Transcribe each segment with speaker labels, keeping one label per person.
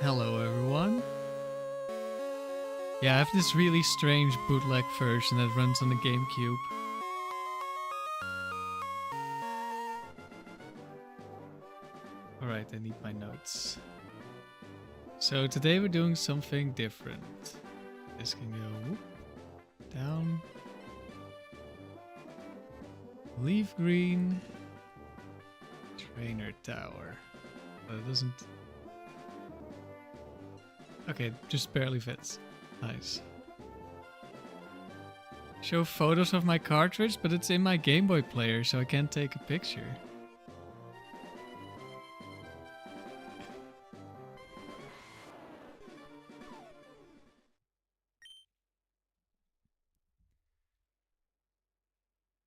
Speaker 1: Hello everyone. Yeah, I have this really strange bootleg version that runs on the GameCube. Alright, I need my notes. So today we're doing something different. This can go whoop, down. Leaf green. Trainer tower. But it doesn't... Okay, just barely fits. Nice. Show photos of my cartridge, but it's in my Game Boy player, so I can't take a picture.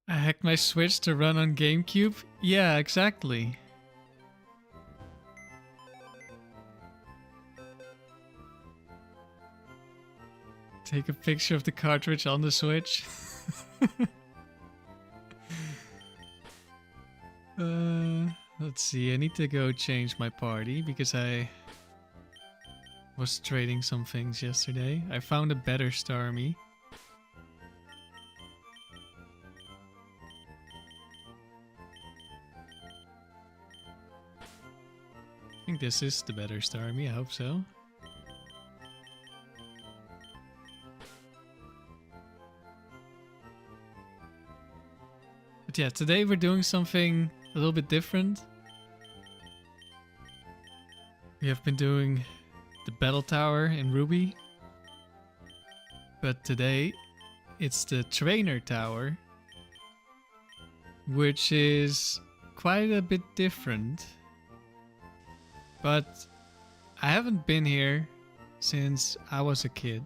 Speaker 1: I hacked my Switch to run on GameCube? Yeah, exactly. Take a picture of the cartridge on the Switch. Let's see, I need to go change my party because I was trading some things yesterday. I found a better Starmie. I think this is the better Starmie, I hope so. But yeah, today we're doing something a little bit different. We have been doing the battle tower in Ruby. But today it's the trainer tower, which is quite a bit different. But I haven't been here since I was a kid.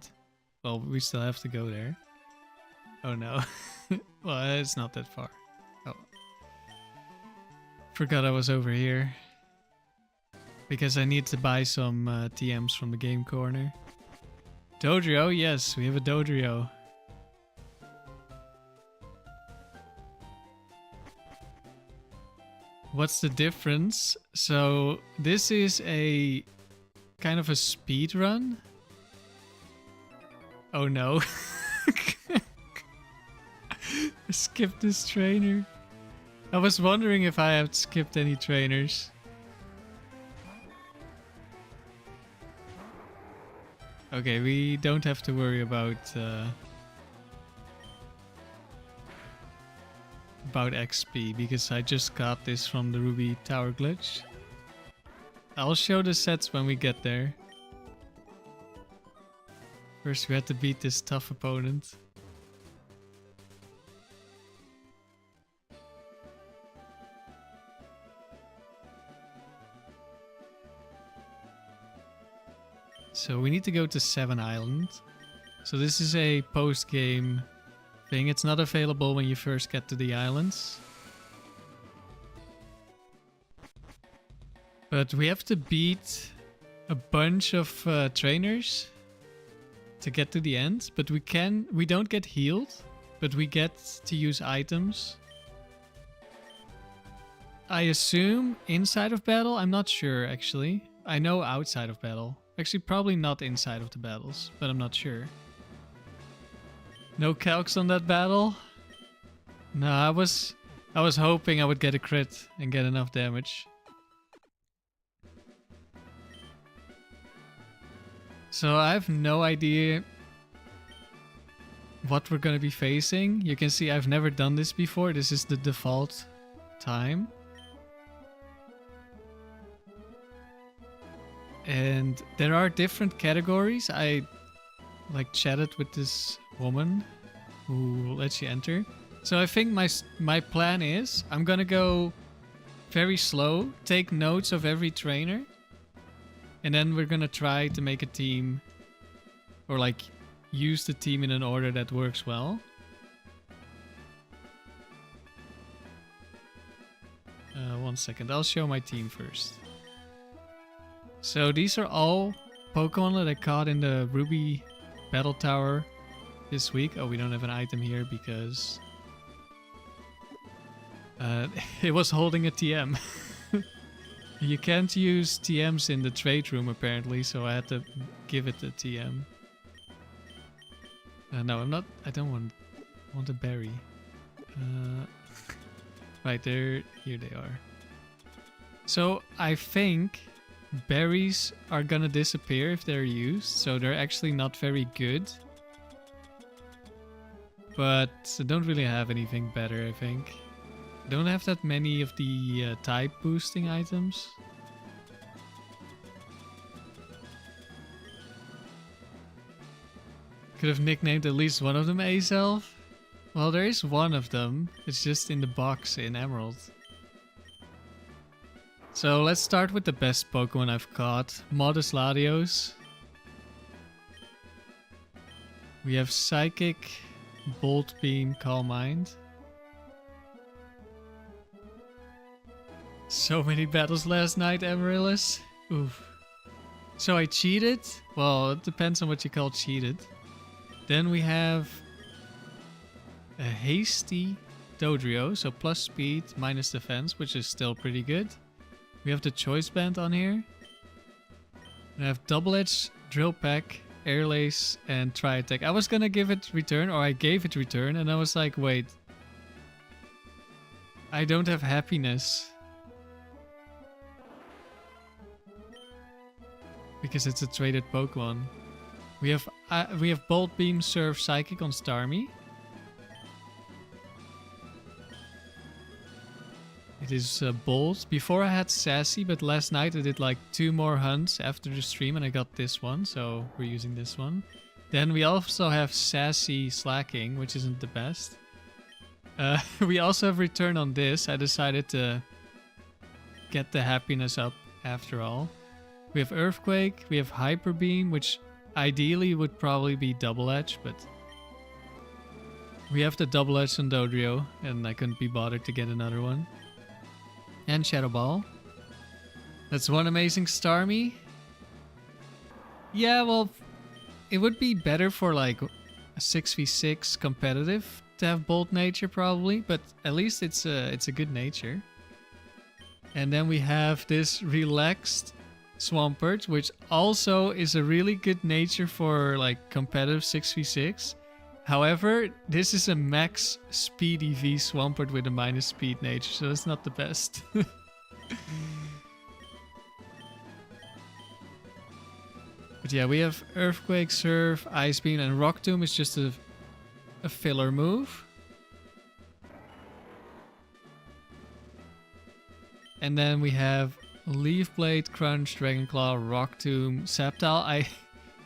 Speaker 1: Well, we still have to go there. Oh no. Well, it's not that far. Oh. Forgot I was over here. Because I need to buy some TMs from the game corner. Dodrio, yes, we have a Dodrio. What's the difference? So this is a kind of a speed run. Oh no. I skipped this trainer. I was wondering if I had skipped any trainers. Okay, we don't have to worry about XP because I just got this from the Ruby Tower glitch. I'll show the sets when we get there. First we had to beat this tough opponent. So we need to go to Seven Island. So this is a post-game thing. It's not available when you first get to the islands. But we have to beat a bunch of trainers to get to the end. But we don't get healed, but we get to use items. I assume inside of battle? I'm not sure actually. I know outside of battle. Actually, probably not inside of the battles, but I'm not sure. No calcs on that battle? No, I was hoping I would get a crit and get enough damage. So I have no idea what we're gonna be facing. You can see I've never done this before. This is the default time. And there are different categories. I chatted with this woman who lets you enter. So I think my plan is I'm gonna go very slow, take notes of every trainer, and then we're gonna try to make a team or use the team in an order that works well. One second, I'll show my team first. So these are all Pokemon that I caught in the Ruby Battle Tower this week. Oh, we don't have an item here because it was holding a TM. You can't use TMs in the trade room apparently, so I had to give it a TM. No, I'm not. I don't want a berry. Right there, here they are. So I think berries are gonna disappear if they're used, so they're actually not very good. But I don't really have anything better, I think. I don't have that many of the type boosting items. Could have nicknamed at least one of them Azelf. Well, there is one of them. It's just in the box in Emerald. So let's start with the best Pokemon I've caught. Modest Latios. We have Psychic, Bolt Beam, Calm Mind. So many battles last night, Amaryllis. Oof. So I cheated? Well, it depends on what you call cheated. Then we have a Hasty Dodrio, so plus speed, minus defense, which is still pretty good. We have the Choice Band on here. We have Double Edge, Drill Peck, Air Lace, and Tri Attack. I was gonna give it return, or I gave it return, and I was like, wait. I don't have happiness. Because it's a traded Pokemon. We have Bolt Beam, Surf, Psychic on Starmie. It is Bolt. Before I had Sassy, but last night I did like 2 more hunts after the stream and I got this one, so we're using this one. Then we also have Sassy Slacking, which isn't the best. We also have Return on this. I decided to get the happiness up after all. We have Earthquake, we have Hyper Beam, which ideally would probably be Double Edge, but we have the Double Edge on Dodrio, and I couldn't be bothered to get another one. And Shadow Ball. That's one amazing Starmie. Yeah, well, it would be better for like a 6v6 competitive to have Bolt Nature probably, but at least it's a good nature. And then we have this Relaxed Swampert, which also is a really good nature for like competitive 6v6. However, this is a max speed EV Swampert with a minus speed nature, so it's not the best. But yeah, we have Earthquake, Surf, Ice Beam, and Rock Tomb is just a filler move. And then we have Leaf Blade, Crunch, Dragon Claw, Rock Tomb, Sceptile.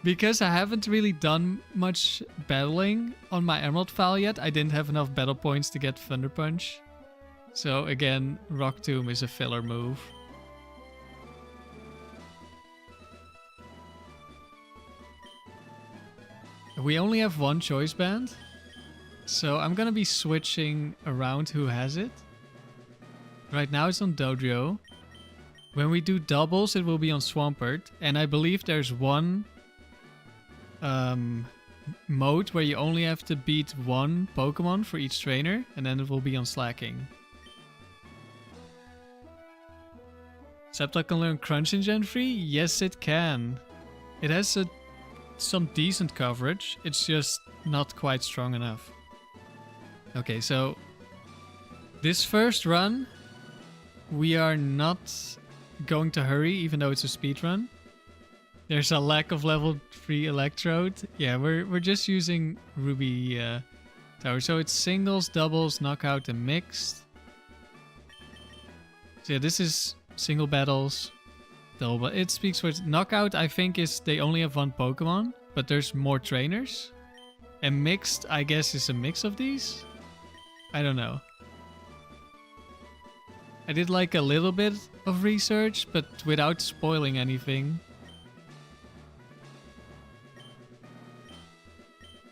Speaker 1: Because I haven't really done much battling on my Emerald file yet, I didn't have enough battle points to get Thunder Punch. So again, Rock Tomb is a filler move. We only have one Choice Band, so I'm gonna be switching around who has it. Right now it's on Dodrio. When we do doubles, it will be on Swampert, and I believe there's one mode where you only have to beat one Pokemon for each trainer, and then it will be on Slacking. Sceptile can learn Crunch in Gen 3? Yes, it can. It has some decent coverage, it's just not quite strong enough. Okay, so this first run, we are not going to hurry, even though it's a speed run. There's a lack of level 3 Electrode. Yeah, we're just using Ruby Tower. So it's singles, doubles, knockout, and mixed. So yeah, this is single battles, double. It speaks for knockout. I think is they only have one Pokemon, but there's more trainers. And mixed, I guess, is a mix of these. I don't know. I did like a little bit of research, but without spoiling anything.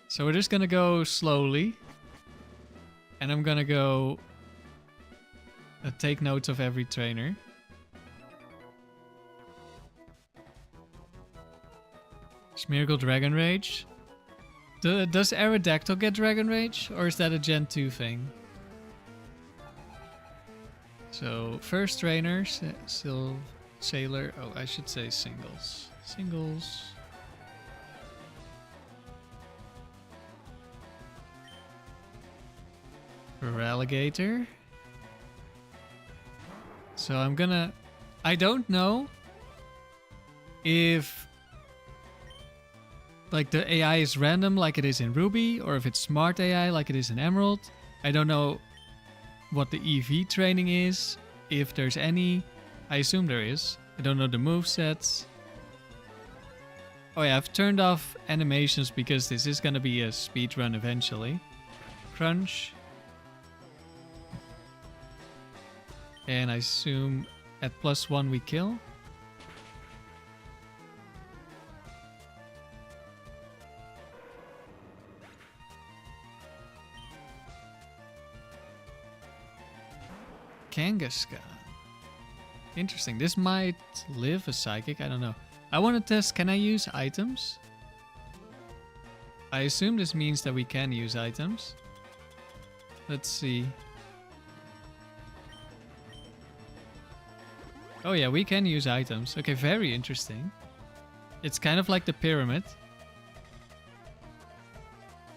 Speaker 1: So we're just gonna go slowly. And I'm gonna go take notes of every trainer. Smeargle Dragon Rage. Does Aerodactyl get Dragon Rage? Or is that a Gen 2 thing? So, first trainer, Sailor. Oh, I should say singles. Singles. For alligator. So I'm gonna... I don't know if like the AI is random like it is in Ruby, or if it's smart AI like it is in Emerald. I don't know what the EV training is, if there's any. I assume there is. I don't know the movesets. Oh yeah, I've turned off animations because this is gonna be a speed run eventually. Crunch. And I assume at +1 we kill. Kangaskhan. Interesting. This might live a psychic. I don't know. I want to test, can I use items? I assume this means that we can use items. Let's see. Oh yeah, we can use items. Okay, very interesting. It's kind of like the pyramid.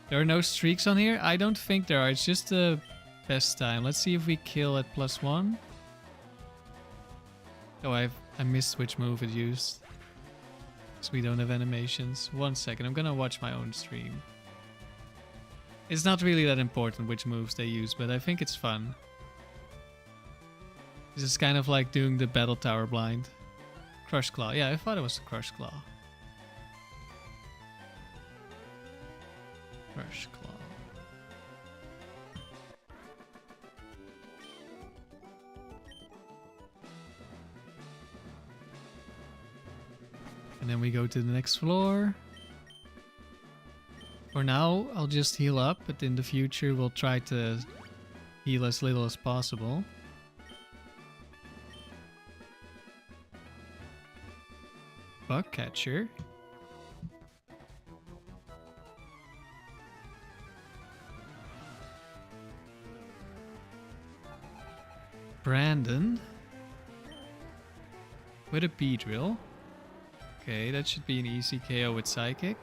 Speaker 1: There are no streaks on here? I don't think there are. It's just the best time. Let's see if we kill at +1. Oh, I missed which move it used. Because we don't have animations. 1 second, I'm gonna watch my own stream. It's not really that important which moves they use, but I think it's fun. This is kind of like doing the Battle Tower blind. Crush Claw. Yeah, I thought it was a Crush Claw. Crush Claw. And then we go to the next floor. For now, I'll just heal up, but in the future we'll try to heal as little as possible. Bug catcher. Brandon. With a Beedrill. Okay, that should be an easy KO with Psychic.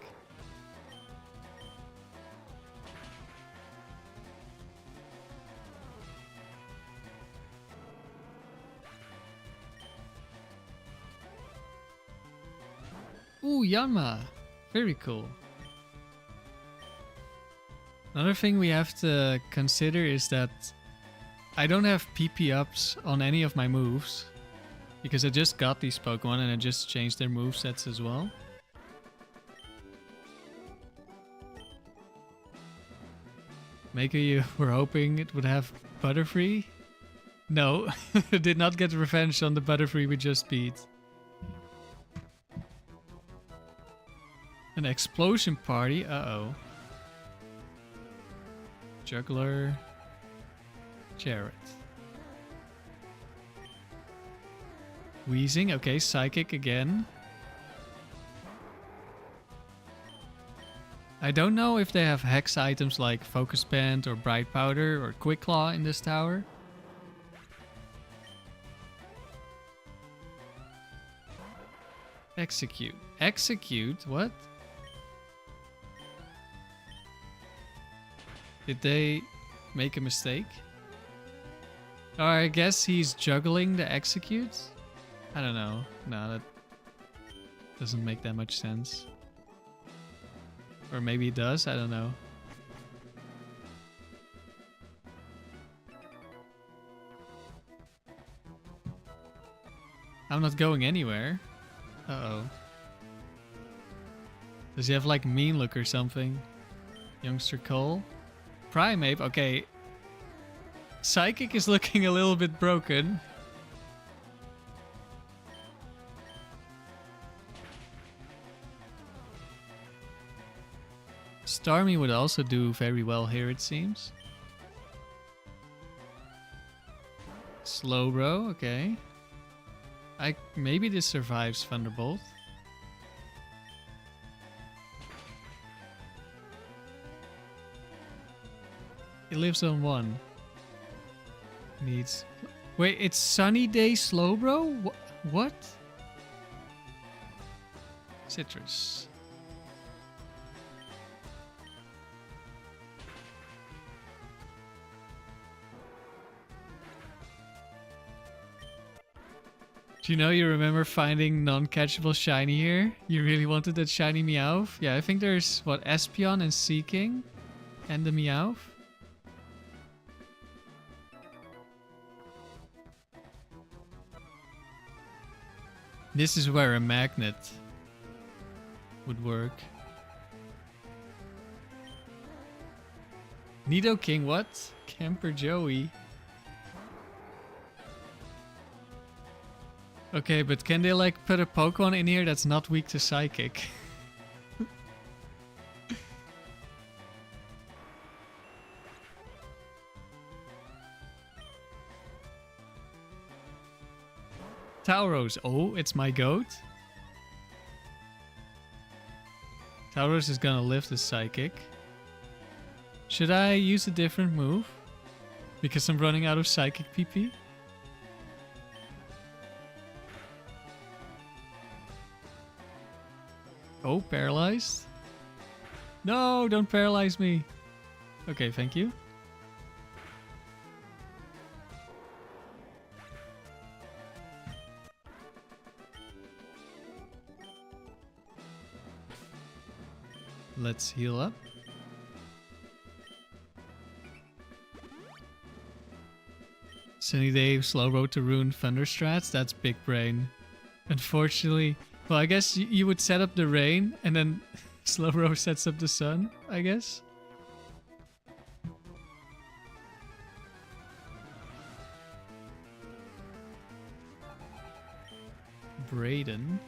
Speaker 1: Ooh, Yanma. Very cool. Another thing we have to consider is that I don't have PP ups on any of my moves. Because I just got these Pokemon and I just changed their movesets as well. Maybe you were hoping it would have Butterfree? No, did not get revenge on the Butterfree we just beat. An explosion party? Uh-oh. Juggler. Jarrett. Wheezing, okay, Psychic again. I don't know if they have hex items like Focus Band or Bright Powder or Quick Claw in this tower. Execute. Execute? What? Did they make a mistake? Or I guess he's juggling the execute? I don't know. No, that doesn't make that much sense. Or maybe it does, I don't know. I'm not going anywhere. Uh-oh. Does he have like mean look or something? Youngster Cole? Primeape, okay. Psychic is looking a little bit broken. Starmie would also do very well here, it seems. Slowbro, okay. Maybe this survives Thunderbolt. It lives on 1. Needs... Wait, it's Sunny Day Slowbro? What? Citrus. Do you know you remember finding non-catchable shiny here? You really wanted that shiny Meowth? Yeah, I think there's, what, Espeon and Seaking? And the Meowth? This is where a magnet would work. Nidoking, what? Camper Joey. Okay, but can they like put a Pokemon in here that's not weak to Psychic? Tauros. Oh, it's my goat. Tauros is gonna lift the Psychic. Should I use a different move? Because I'm running out of Psychic PP? Oh, paralyzed? No, don't paralyze me. Okay, thank you. Let's heal up. Sunny Day, Slow Road to Ruin, Thunderstrats. That's big brain. Unfortunately, well, I guess you would set up the rain and then Slowbro sets up the sun, I guess. Brayden.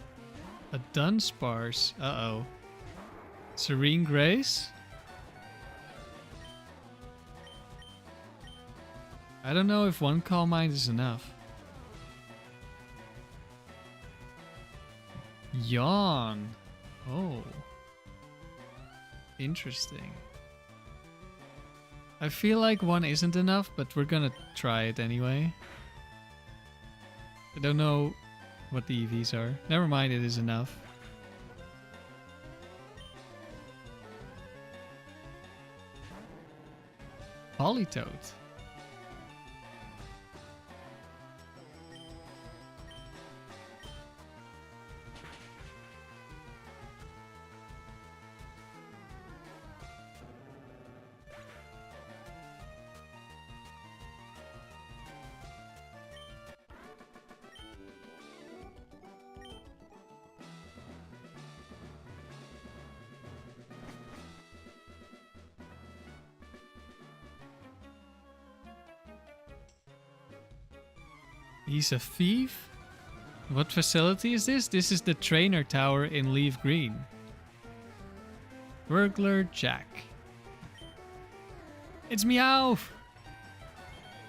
Speaker 1: A Dunsparce. Uh-oh. Serene Grace? I don't know if one Calm Mind is enough. Yawn. Oh. Interesting. I feel like one isn't enough, but we're gonna try it anyway. I don't know what the EVs are. Never mind, it is enough. Politoed. He's a thief? What facility is this? This is the trainer tower in Leaf Green. Burglar Jack. It's Meowth!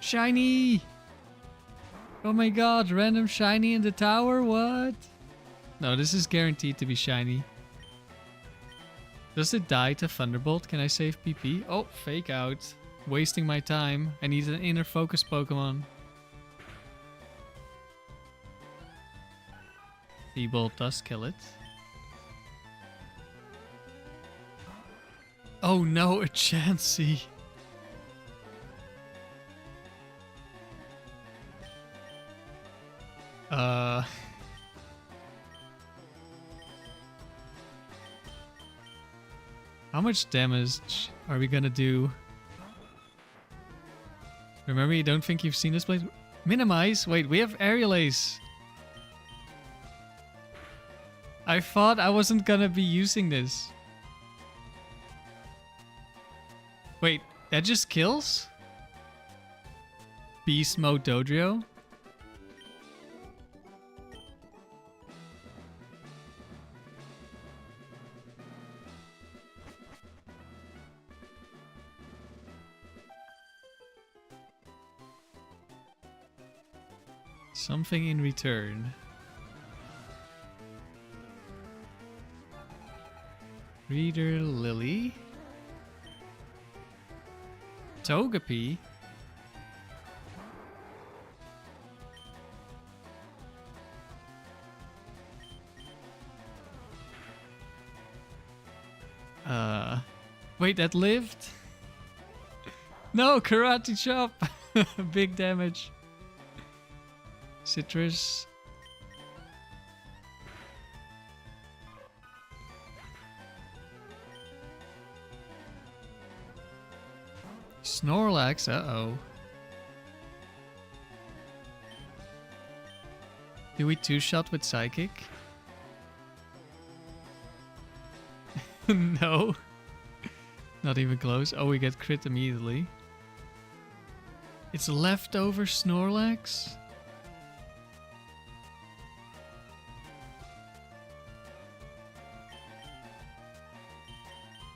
Speaker 1: Shiny! Oh my god, random shiny in the tower? What? No, this is guaranteed to be shiny. Does it die to Thunderbolt? Can I save PP? Oh, fake out. Wasting my time. I need an inner focus Pokemon. T-Bolt does kill it. Oh no, a Chansey. How much damage are we gonna do? Remember, you don't think you've seen this place? Minimize? Wait, we have Aerial Ace. I thought I wasn't gonna be using this. Wait, that just kills? Beast Mode Dodrio? Something in return. Reader Lily. Togepi. Wait, that lived? No, karate chop. Big damage. Citrus. Snorlax, uh-oh. Do we two-shot with Psychic? No. Not even close. Oh, we get crit immediately. It's leftover Snorlax?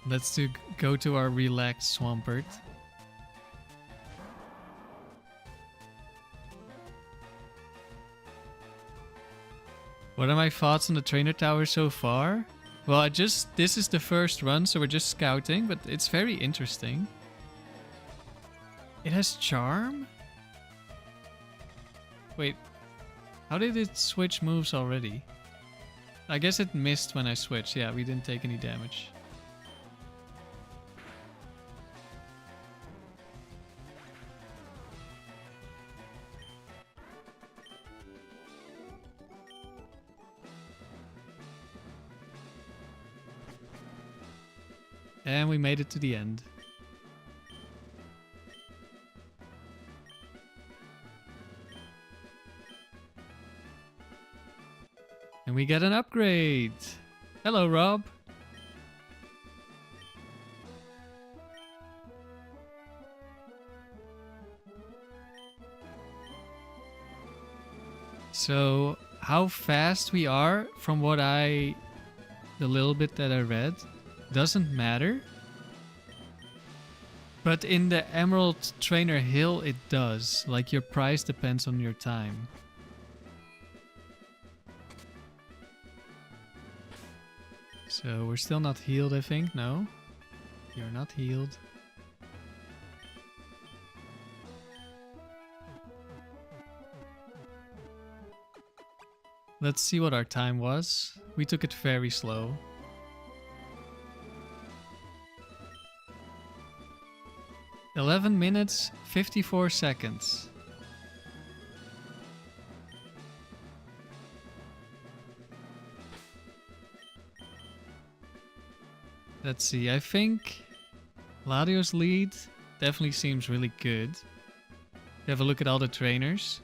Speaker 1: Let's go to our relaxed Swampert. What are my thoughts on the trainer tower so far? Well, this is the first run, so we're just scouting, but it's very interesting. It has charm? Wait, how did it switch moves already? I guess it missed when I switched. Yeah, we didn't take any damage. And we made it to the end. And we get an upgrade. Hello, Rob. So, how fast we are from the little bit that I read, doesn't matter. But in the Emerald Trainer Hill, it does. Like, your price depends on your time. So, we're still not healed, I think. No? You're not healed. Let's see what our time was. We took it very slow. "11 minutes, 54 seconds. Let's see, I think Ladio's lead definitely seems really good. Have a look at all the trainers.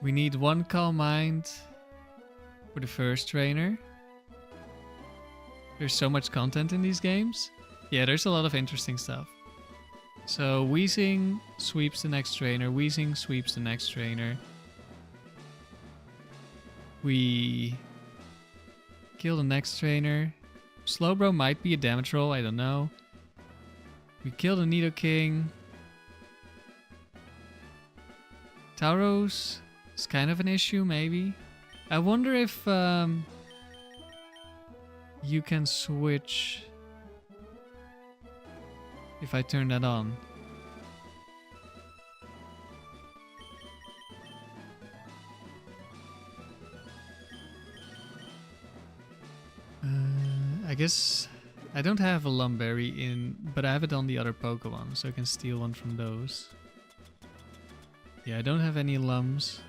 Speaker 1: We need 1 Calm Mind for the first trainer. There's so much content in these games. Yeah, there's a lot of interesting stuff. So Weezing sweeps the next trainer. Weezing sweeps the next trainer. We kill the next trainer. Slowbro might be a damage roll, I don't know. We kill the Nidoking. Tauros is kind of an issue, maybe. I wonder if you can switch if I turn that on. I guess I don't have a Lumberry in, but I have it on the other Pokemon, so I can steal one from those. Yeah, I don't have any Lums.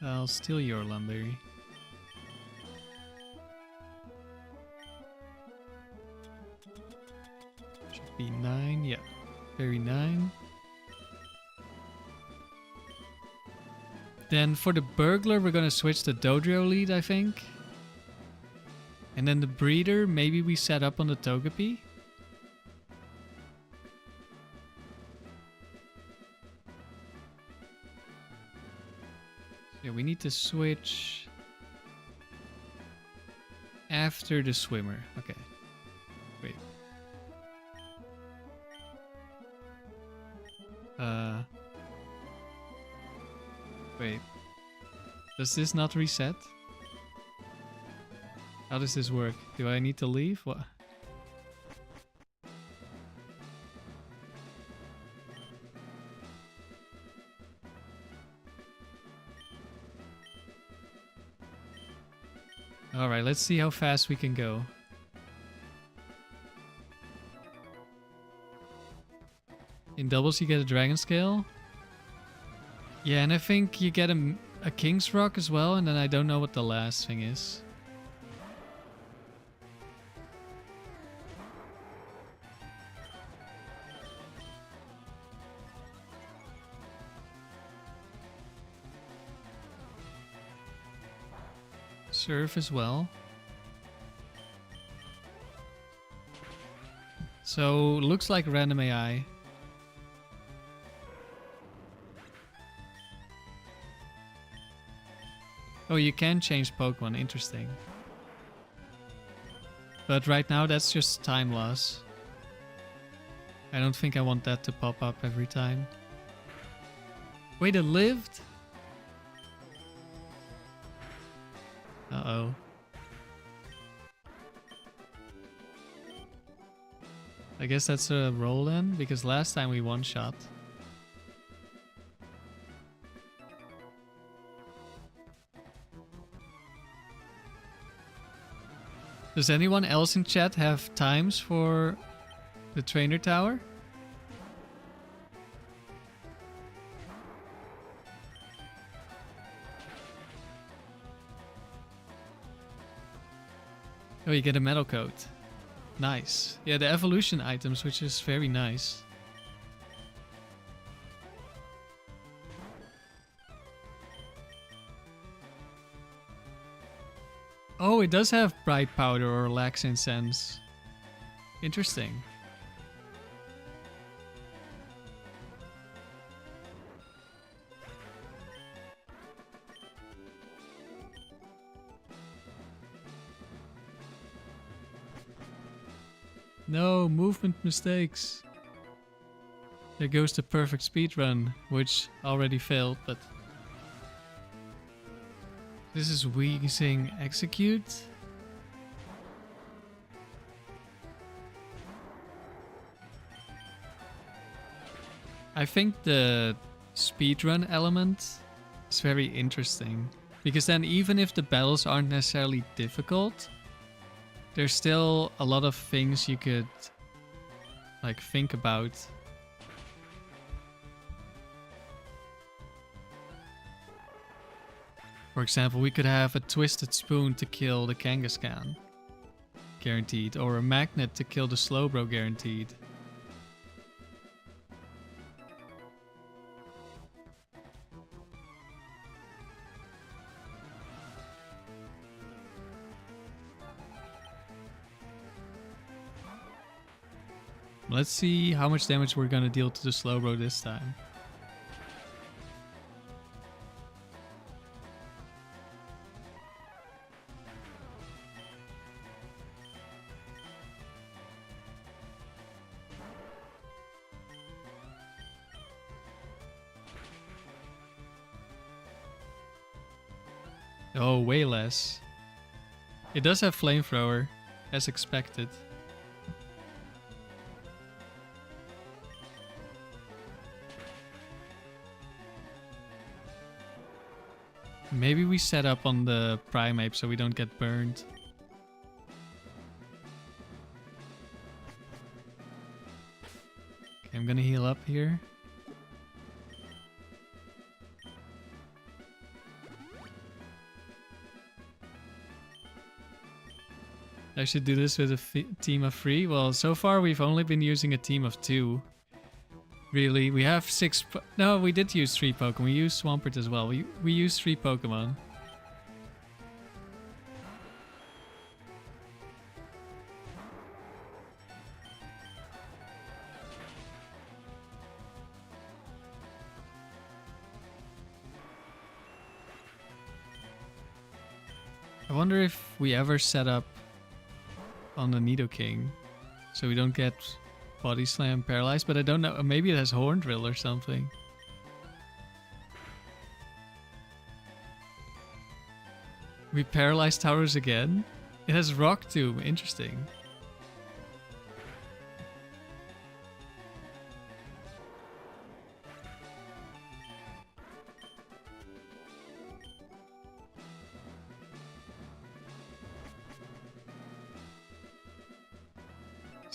Speaker 1: I'll steal your Lumberry. Should be 9, yeah. Very 9. Then for the Burglar, we're gonna switch the Dodrio lead, I think. And then the Breeder, maybe we set up on the Togepi. Yeah, we need to switch after the Swimmer. Okay. Wait. Wait. Does this not reset? How does this work? Do I need to leave? What? Alright, let's see how fast we can go. In doubles you get a dragon scale. Yeah, and I think you get a king's rock as well, and then I don't know what the last thing is. Surf as well. So, looks like random AI. Oh, you can change Pokemon, interesting. But right now that's just time loss. I don't think I want that to pop up every time. Wait, it lived? Uh-oh. I guess that's a roll then, because last time we one-shot. Does anyone else in chat have times for the trainer tower? Oh, you get a metal coat. Nice. Yeah, the evolution items, which is very nice. Oh, it does have bright powder or lax incense. Interesting. No, movement mistakes. There goes the perfect speedrun, which already failed, but... This is Weezing Execute. I think the speedrun element is very interesting. Because then even if the battles aren't necessarily difficult, there's still a lot of things you could like think about. For example, we could have a twisted spoon to kill the Kangaskhan, guaranteed, or a magnet to kill the Slowbro, guaranteed. Let's see how much damage we're gonna deal to the Slowbro this time. Oh, way less. It does have Flamethrower, as expected. Maybe we set up on the Primeape so we don't get burned. Okay, I'm gonna heal up here. I should do this with a team of 3. Well, so far we've only been using a team of 2. Really, we have 6... No, we did use 3 Pokemon. We used Swampert as well. We used 3 Pokemon. I wonder if we ever set up on the Nidoking so we don't get Body Slam paralyzed, but I don't know. Maybe it has Horn Drill or something. We paralyzed towers again. It has Rock Tomb. Interesting.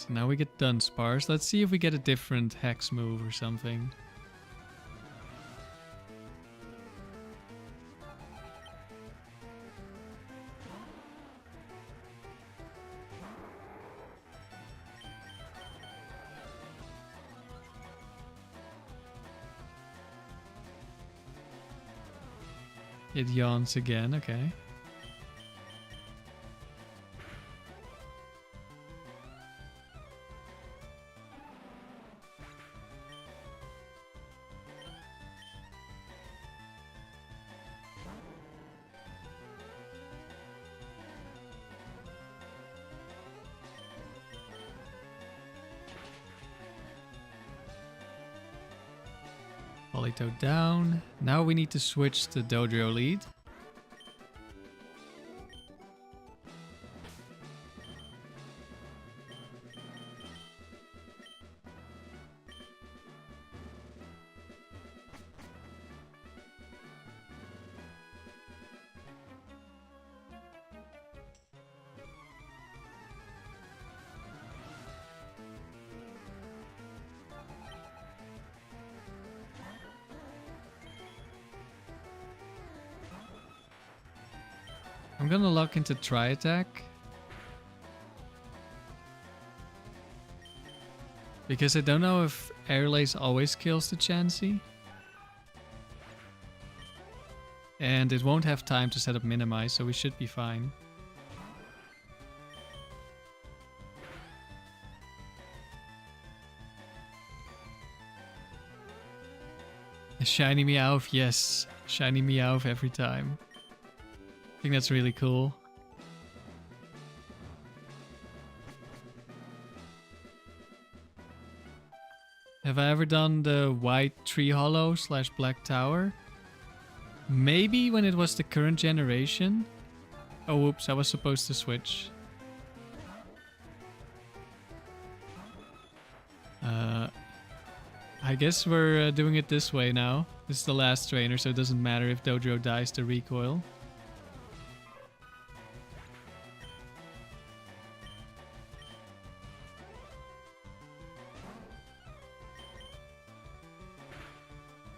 Speaker 1: So now we get Dunsparce. Let's see if we get a different hex move or something. It yawns again, okay. Politoed down. Now we need to switch to Dodrio lead. I'm gonna lock into Tri-Attack. Because I don't know if Air Lace always kills the Chansey. And it won't have time to set up Minimize, so we should be fine. A shiny Meowth, yes. Shiny Meowth every time. I think that's really cool. Have I ever done the white tree hollow / black tower? Maybe when it was the current generation. Oh, whoops, I was supposed to switch. I guess we're doing it this way now. This is the last trainer, so it doesn't matter if Dodrio dies to recoil.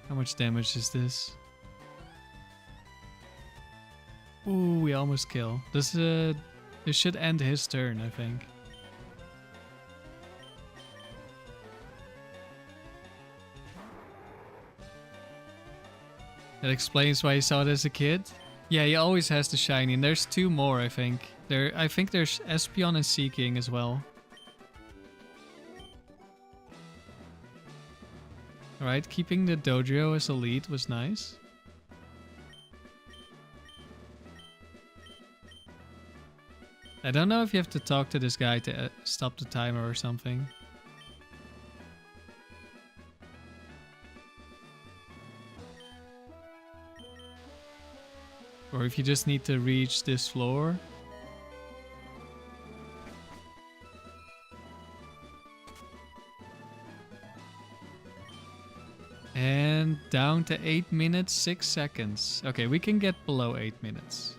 Speaker 1: How much damage is this? Ooh, we almost kill. This should end his turn, I think. That explains why he saw it as a kid. Yeah, he always has the shiny, and there's two more, I think. I think there's Espeon and Seeking as well. Alright, keeping the Dodrio as a lead was nice. I don't know if you have to talk to this guy to stop the timer or something. Or if you just need to reach this floor. And down to 8 minutes, 6 seconds. Okay, we can get below 8 minutes.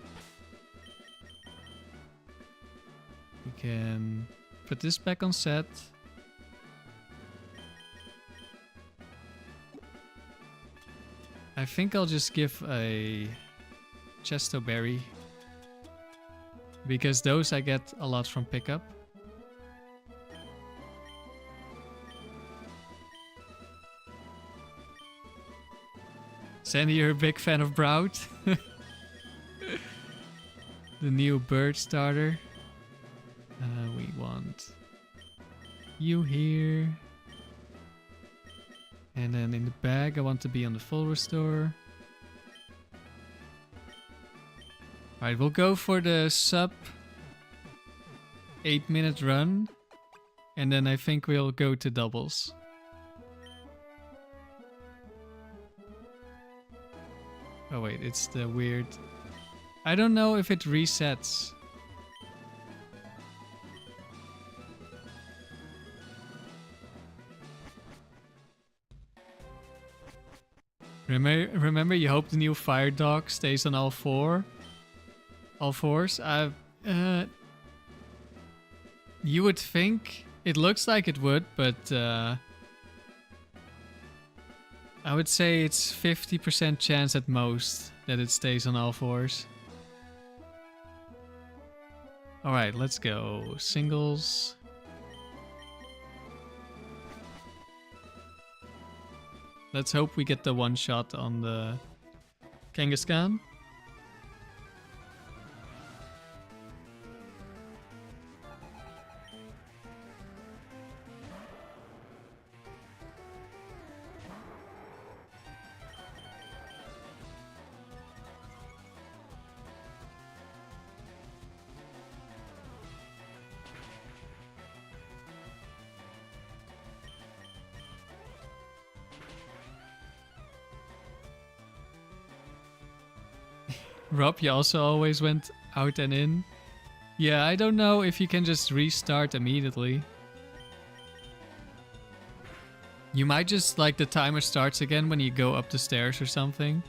Speaker 1: We can put this back on set. I think I'll just give a Chesto Berry. Because those I get a lot from pickup. Sandy, you're a big fan of Brout. The new bird starter. We want you here. And then in the bag, I want to be on the full restore. Alright, we'll go for the sub 8-minute run. And then I think we'll go to doubles. Oh wait, it's the weird... I don't know if it resets. Remember you hope the new Fire Dog stays on all fours? You would think It looks like it would, but I would say it's 50% chance at most that it stays on all fours. Alright, let's go. Singles. Let's hope we get the one shot on the Kangaskhan. Rob, you also always went out and in. Yeah, I don't know if you can just restart immediately. You might just, like, the timer starts again when you go up the stairs or something.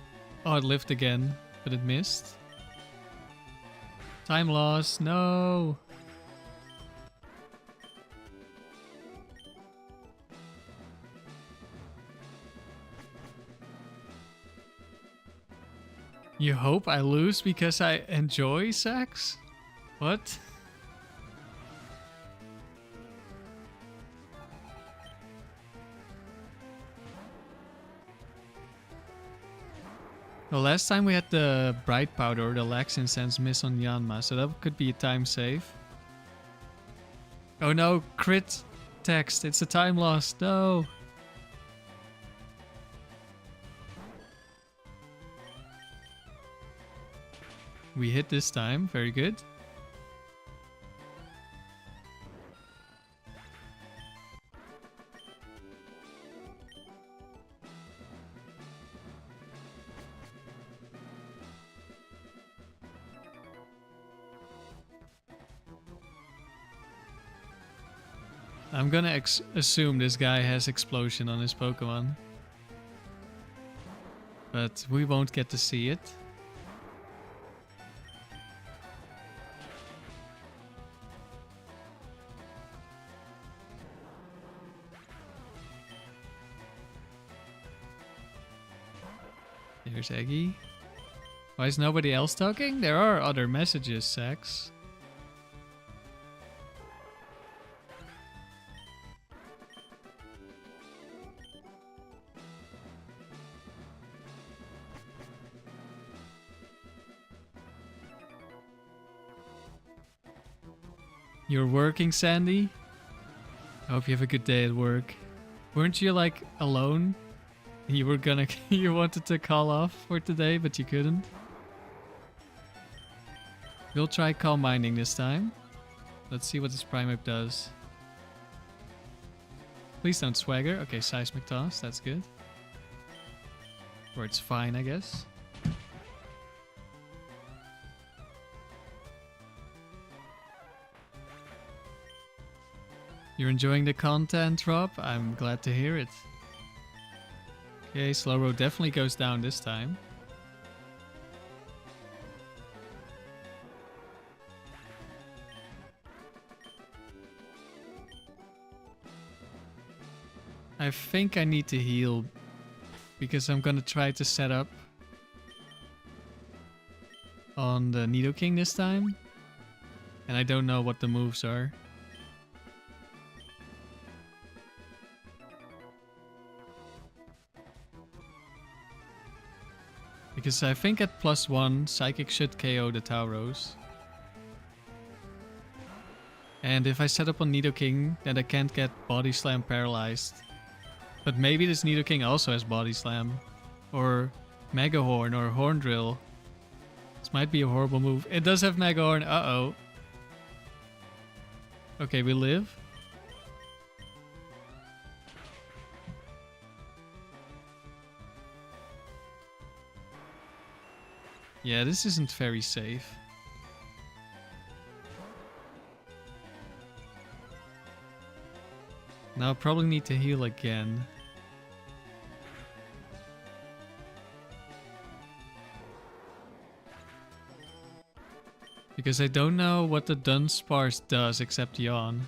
Speaker 1: Oh, it lived again, but it missed. Time loss, no! You hope I lose because I enjoy sex? What? The last time we had the Bright Powder or the Lax Incense miss on Yanma, so that could be a time save. Oh no, crit text, it's a time loss, no! We hit this time, very good. I'm gonna assume this guy has Explosion on his Pokemon. But we won't get to see it. There's Eggy. Why is nobody else talking? There are other messages, Sax. You're working, Sandy? I hope you have a good day at work. Weren't you, like, alone? You were gonna... you wanted to call off for today, but you couldn't. We'll try Calm Minding this time. Let's see what this Primeape does. Please don't Swagger. Okay, Seismic Toss. That's good. Or it's fine, I guess. You're enjoying the content, Rob? I'm glad to hear it. Okay, Slowbro definitely goes down this time. I think I need to heal because I'm gonna try to set up on the Nidoking this time. And I don't know what the moves are. Because I think at +1, Psychic should KO the Tauros. And if I set up on Nidoking, then I can't get Body Slam paralyzed. But maybe this Nidoking also has Body Slam. Or Mega Horn or Horn Drill. This might be a horrible move. It does have Mega Horn, uh-oh. Okay, we live. Yeah, this isn't very safe. Now I'll probably need to heal again. Because I don't know what the Dunsparce does except yawn.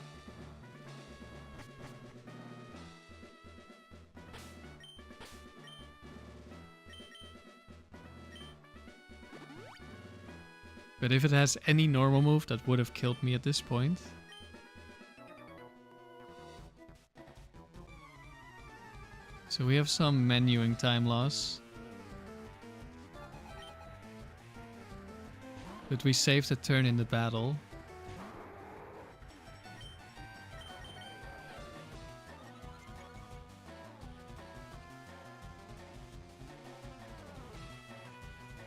Speaker 1: But if it has any normal move, that would have killed me at this point. So we have some menuing time loss. But we saved a turn in the battle.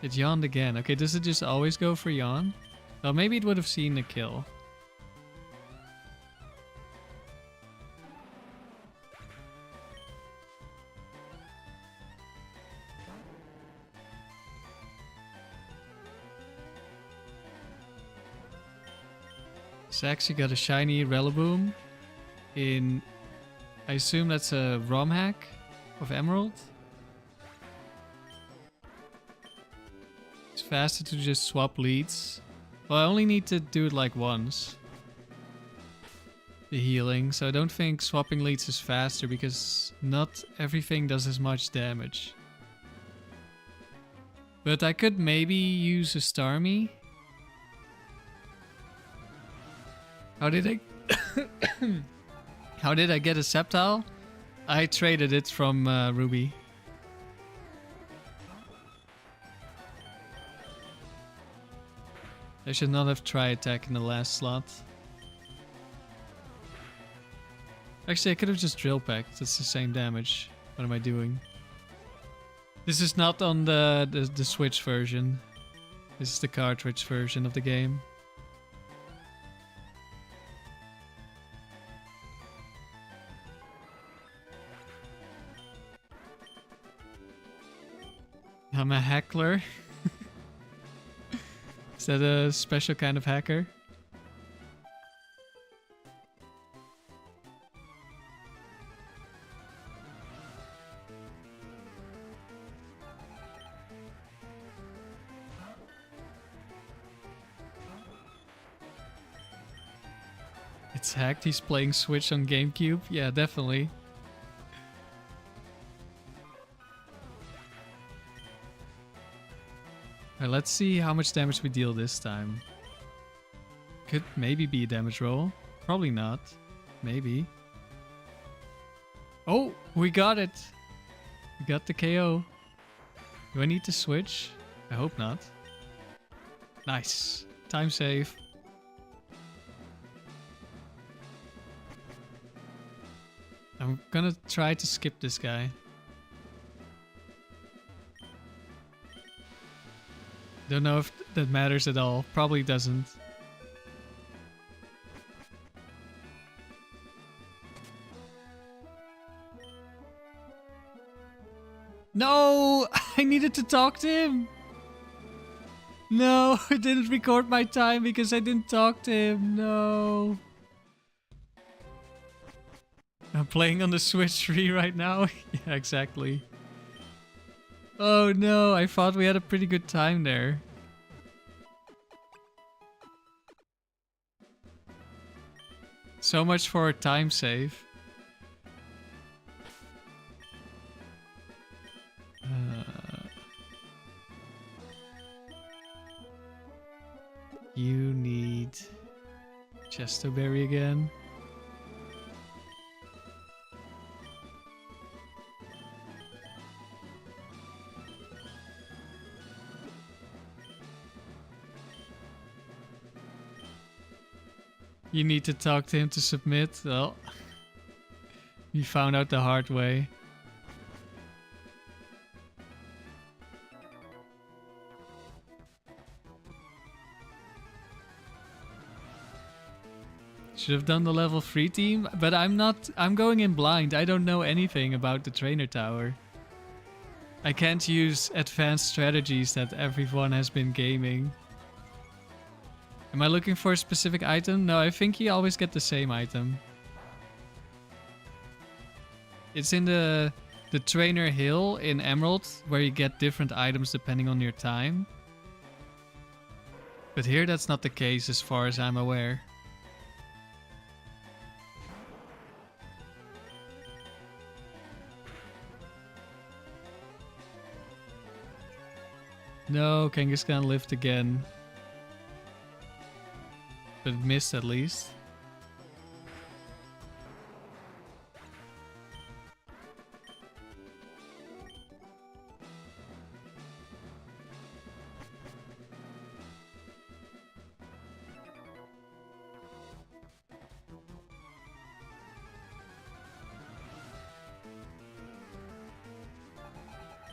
Speaker 1: It yawned again. Okay, does it just always go for yawn? Well, maybe it would have seen the kill. It's actually got a shiny Rillaboom in... I assume that's a ROM hack of Emerald. It's faster to just swap leads. Well, I only need to do it like once. The healing, so I don't think swapping leads is faster because not everything does as much damage. But I could maybe use a Starmie. How did I... How did I get a Sceptile? I traded it from Ruby. I should not have Tri-Attack in the last slot. Actually, I could have just Drill Pecked. That's the same damage. What am I doing? This is not on the Switch version. This is the cartridge version of the game. I'm a heckler. Is that a special kind of hacker? It's hacked. He's playing Switch on GameCube. Yeah, definitely. Alright, let's see how much damage we deal this time. Could maybe be a damage roll. Probably not. Maybe. Oh, we got it. We got the KO. Do I need to switch? I hope not. Nice. Time save. I'm gonna try to skip this guy. Don't know if that matters at all. Probably doesn't. No! I needed to talk to him! No, I didn't record my time because I didn't talk to him. No. I'm playing on the Switch 3 right now. Yeah, exactly. Oh no, I thought we had a pretty good time there. So much for a time save. You need Chesto Berry again. You need to talk to him to submit. Well, you found out the hard way. Should have done the level 3 team, but I'm going in blind. I don't know anything about the trainer tower. I can't use advanced strategies that everyone has been gaming. Am I looking for a specific item? No, I think you always get the same item. It's in the trainer hill in Emerald, where you get different items depending on your time. But here that's not the case as far as I'm aware. No, Kangaskhan lived again. but it missed at least.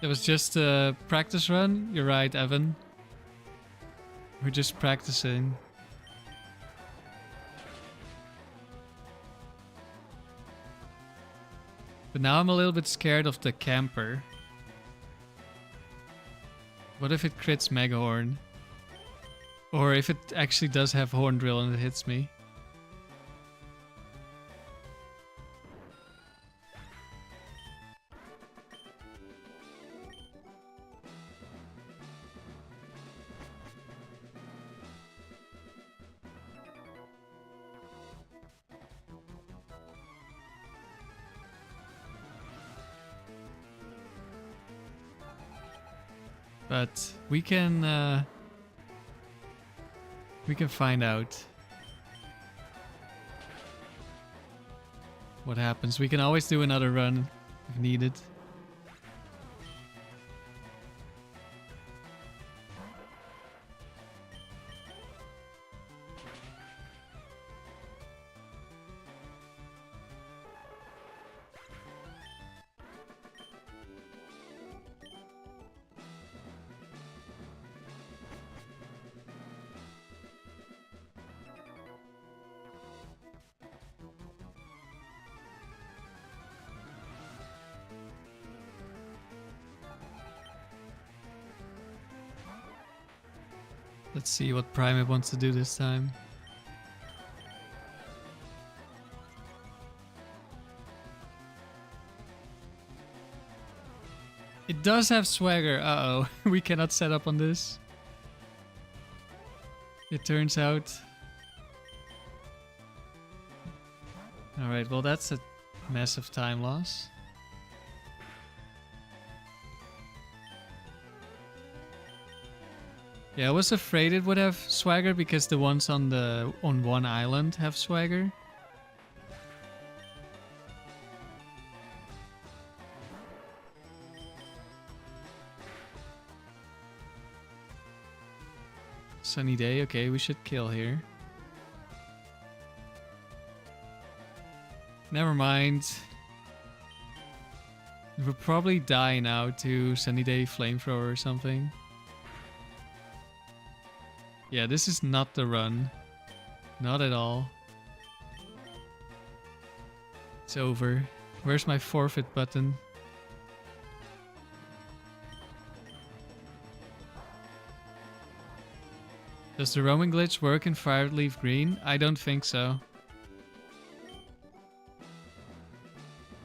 Speaker 1: It was just a practice run. You're right, Evan. We're just practicing. But now I'm a little bit scared of the camper. What if it crits Mega Horn? Or if it actually does have Horn Drill and it hits me? But we can find out what happens. We can always do another run if needed. Let's see what Primate wants to do this time. It does have swagger. Uh-oh. We cannot set up on this. It turns out. Alright, well that's a massive time loss. Yeah, I was afraid it would have swagger because the ones on one island have swagger. Sunny day, okay, we should kill here. Never mind. We'll probably die now to Sunny Day Flamethrower or something. Yeah, this is not the run. Not at all. It's over. Where's my forfeit button? Does the roaming glitch work in Fireleaf Green? I don't think so.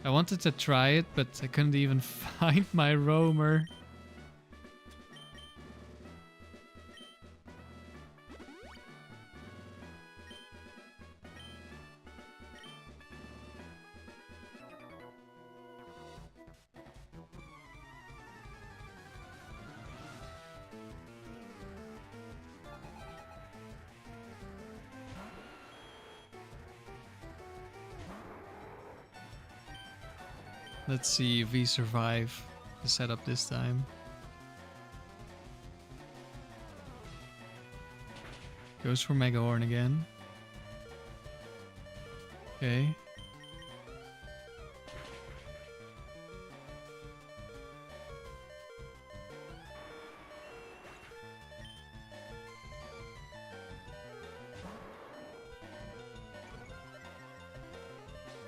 Speaker 1: I wanted to try it, but I couldn't even find my roamer. Let's see if we survive the setup this time. Goes for Mega Horn again. Okay.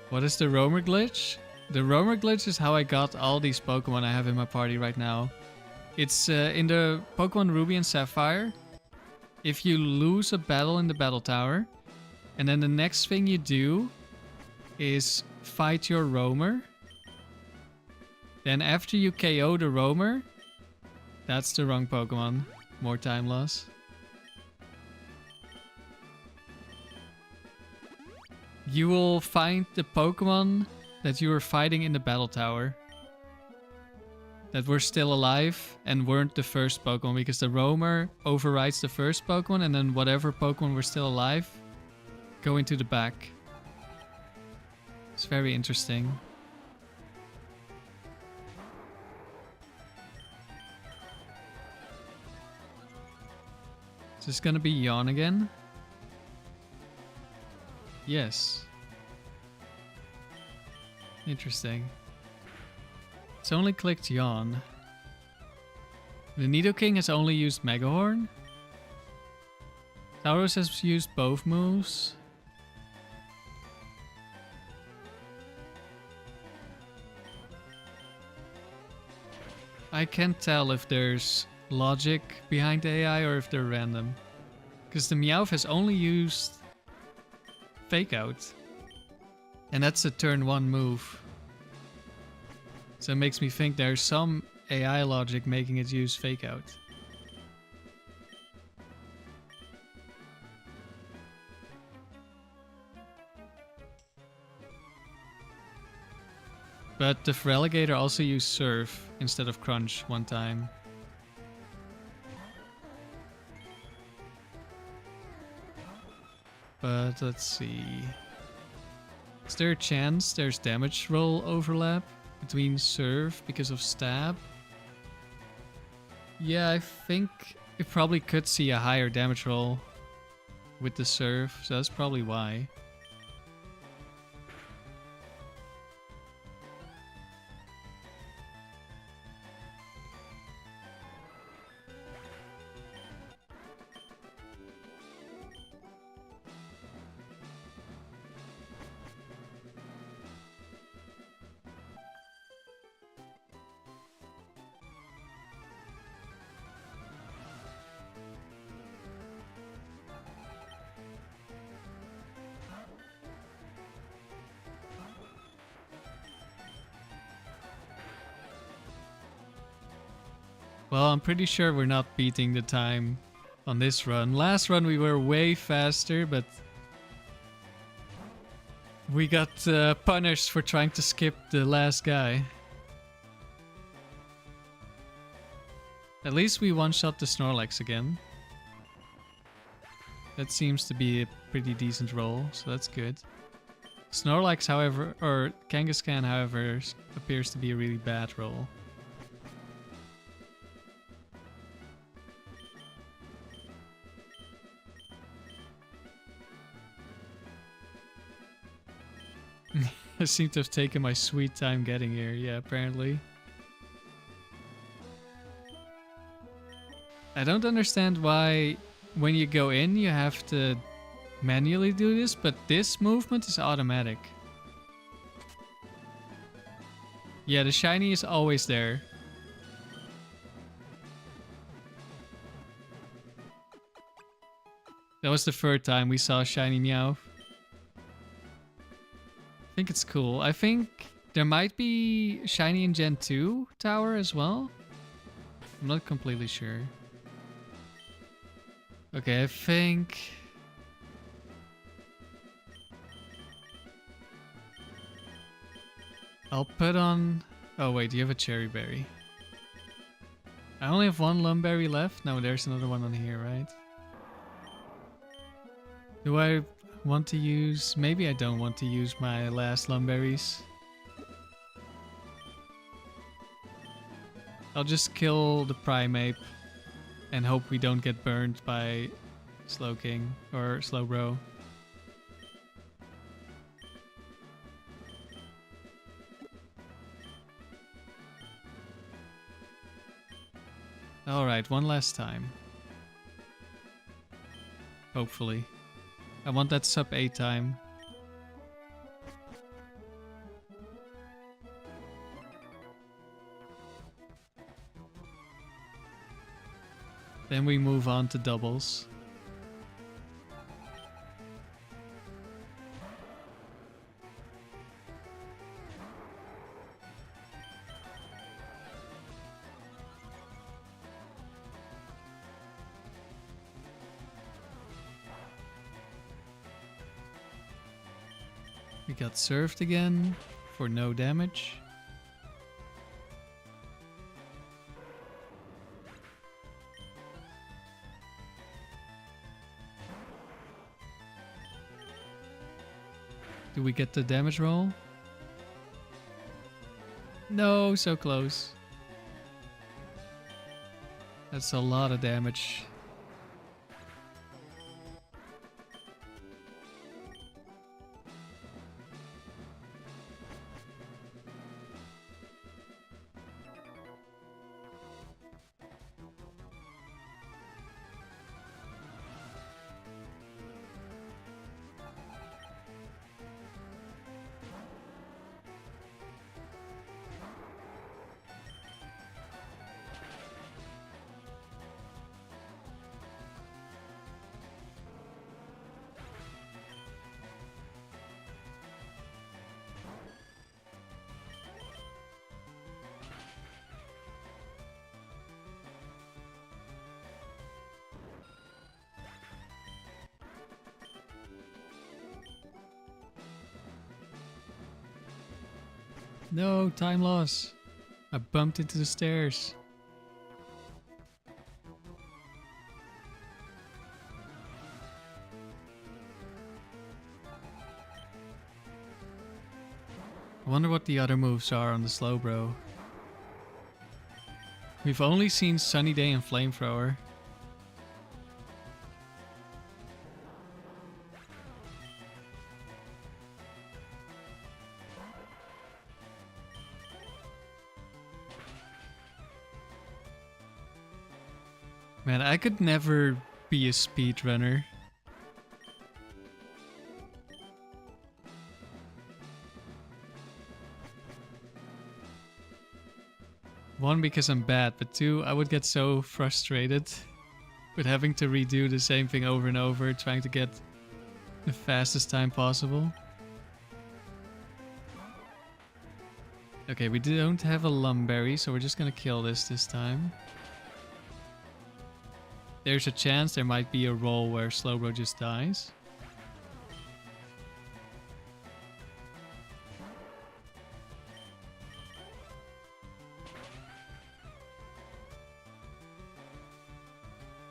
Speaker 1: What is the roamer glitch? The roamer glitch is how I got all these Pokemon I have in my party right now. It's in the Pokemon Ruby and Sapphire. If you lose a battle in the battle tower, and then the next thing you do is fight your roamer. Then after you KO the roamer, that's the wrong Pokemon. More time loss. You will find the Pokemon that you were fighting in the battle tower that were still alive and weren't the first Pokemon, because the roamer overrides the first Pokemon, and then whatever Pokemon were still alive go into the back. It's very interesting. Is this gonna be Yawn again? Yes. Interesting. It's only clicked Yawn. The Nidoking has only used Megahorn. Tauros has used both moves. I can't tell if there's logic behind the AI or if they're random. Because the Meowth has only used Fake Out. And that's a turn 1 move. So it makes me think there's some AI logic making it use Fake Out. But the Feraligatr also used Surf instead of Crunch one time. But let's see. Is there a chance there's damage roll overlap between Surf because of Stab? Yeah, I think it probably could see a higher damage roll with the Surf, so that's probably why. Well, I'm pretty sure we're not beating the time on this run. Last run we were way faster, but we got punished for trying to skip the last guy. At least we one-shot the Snorlax again. That seems to be a pretty decent roll, so that's good. Snorlax, however, or Kangaskhan, however, appears to be a really bad roll. I seem to have taken my sweet time getting here, yeah, apparently. I don't understand why when you go in you have to manually do this, but this movement is automatic. Yeah, the shiny is always there. That was the third time we saw shiny Meowth. I think it's cool. I think there might be shiny in Gen 2 tower as well. I'm not completely sure. Okay, I think... I'll put on... Oh wait, do you have a Cherry Berry? I only have one Lumberry left. No, there's another one on here, right? Do I want to use... Maybe I don't want to use my last Lumberries. I'll just kill the Primeape and hope we don't get burned by Slowking or Slowbro. Alright, one last time. Hopefully. I want that sub 8 time. Then we move on to doubles. We got surfed again for no damage. Do we get the damage roll? No, so close. That's a lot of damage. No, time loss. I bumped into the stairs. I wonder what the other moves are on the Slowbro. We've only seen Sunny Day and Flamethrower. Man, I could never be a speedrunner. One, because I'm bad, but two, I would get so frustrated with having to redo the same thing over and over, trying to get the fastest time possible. Okay, we don't have a Lumberry, so we're just gonna kill this time. There's a chance there might be a roll where Slowbro just dies.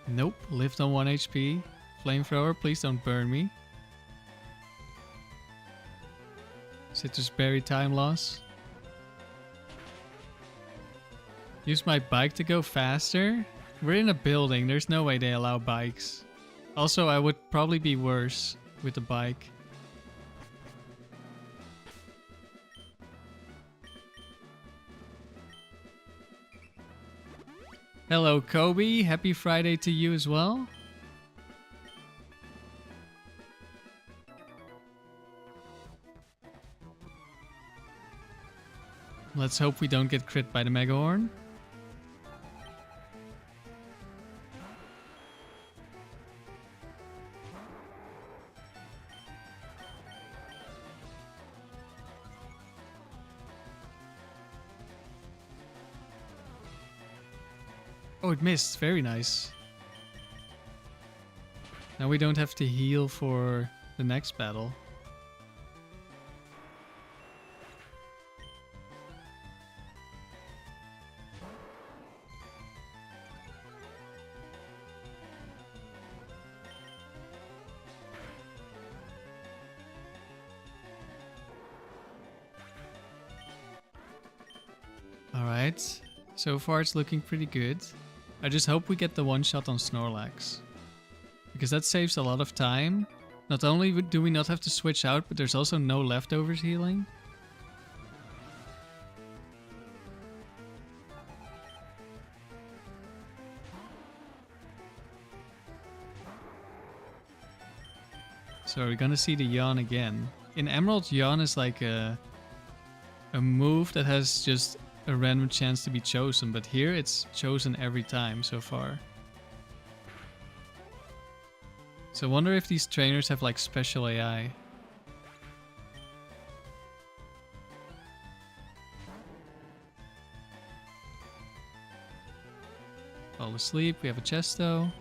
Speaker 1: Nope, lived on 1 HP. Flamethrower, please don't burn me. Citrus Berry time loss. Use my bike to go faster? We're in a building, there's no way they allow bikes. Also, I would probably be worse with the bike. Hello, Kobe. Happy Friday to you as well. Let's hope we don't get crit by the Megahorn. Oh, it missed. Very nice. Now we don't have to heal for the next battle. Alright. So far it's looking pretty good. I just hope we get the one shot on Snorlax. Because that saves a lot of time. Not only do we not have to switch out, but there's also no leftovers healing. So we're gonna see the Yawn again. In Emerald, Yawn is like a move that has just a random chance to be chosen, but here it's chosen every time so far. So I wonder if these trainers have like special AI. Fall asleep, we have a Chesto.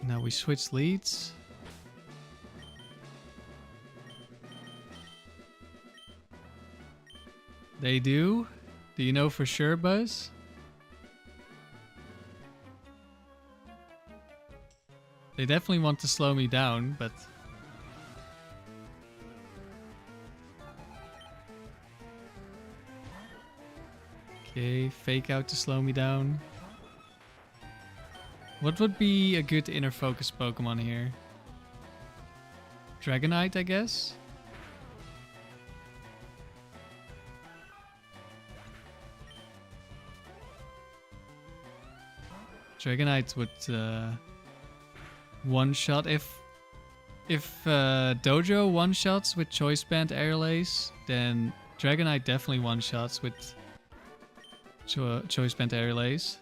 Speaker 1: Now we switch leads. They do? Do you know for sure, Buzz? They definitely want to slow me down, but... Okay, fake out to slow me down. What would be a good inner focus Pokemon here? Dragonite, I guess? Dragonite would one-shot if Dojo one-shots with Choice Band Airlace, then Dragonite definitely one-shots with Choice Band Airlace.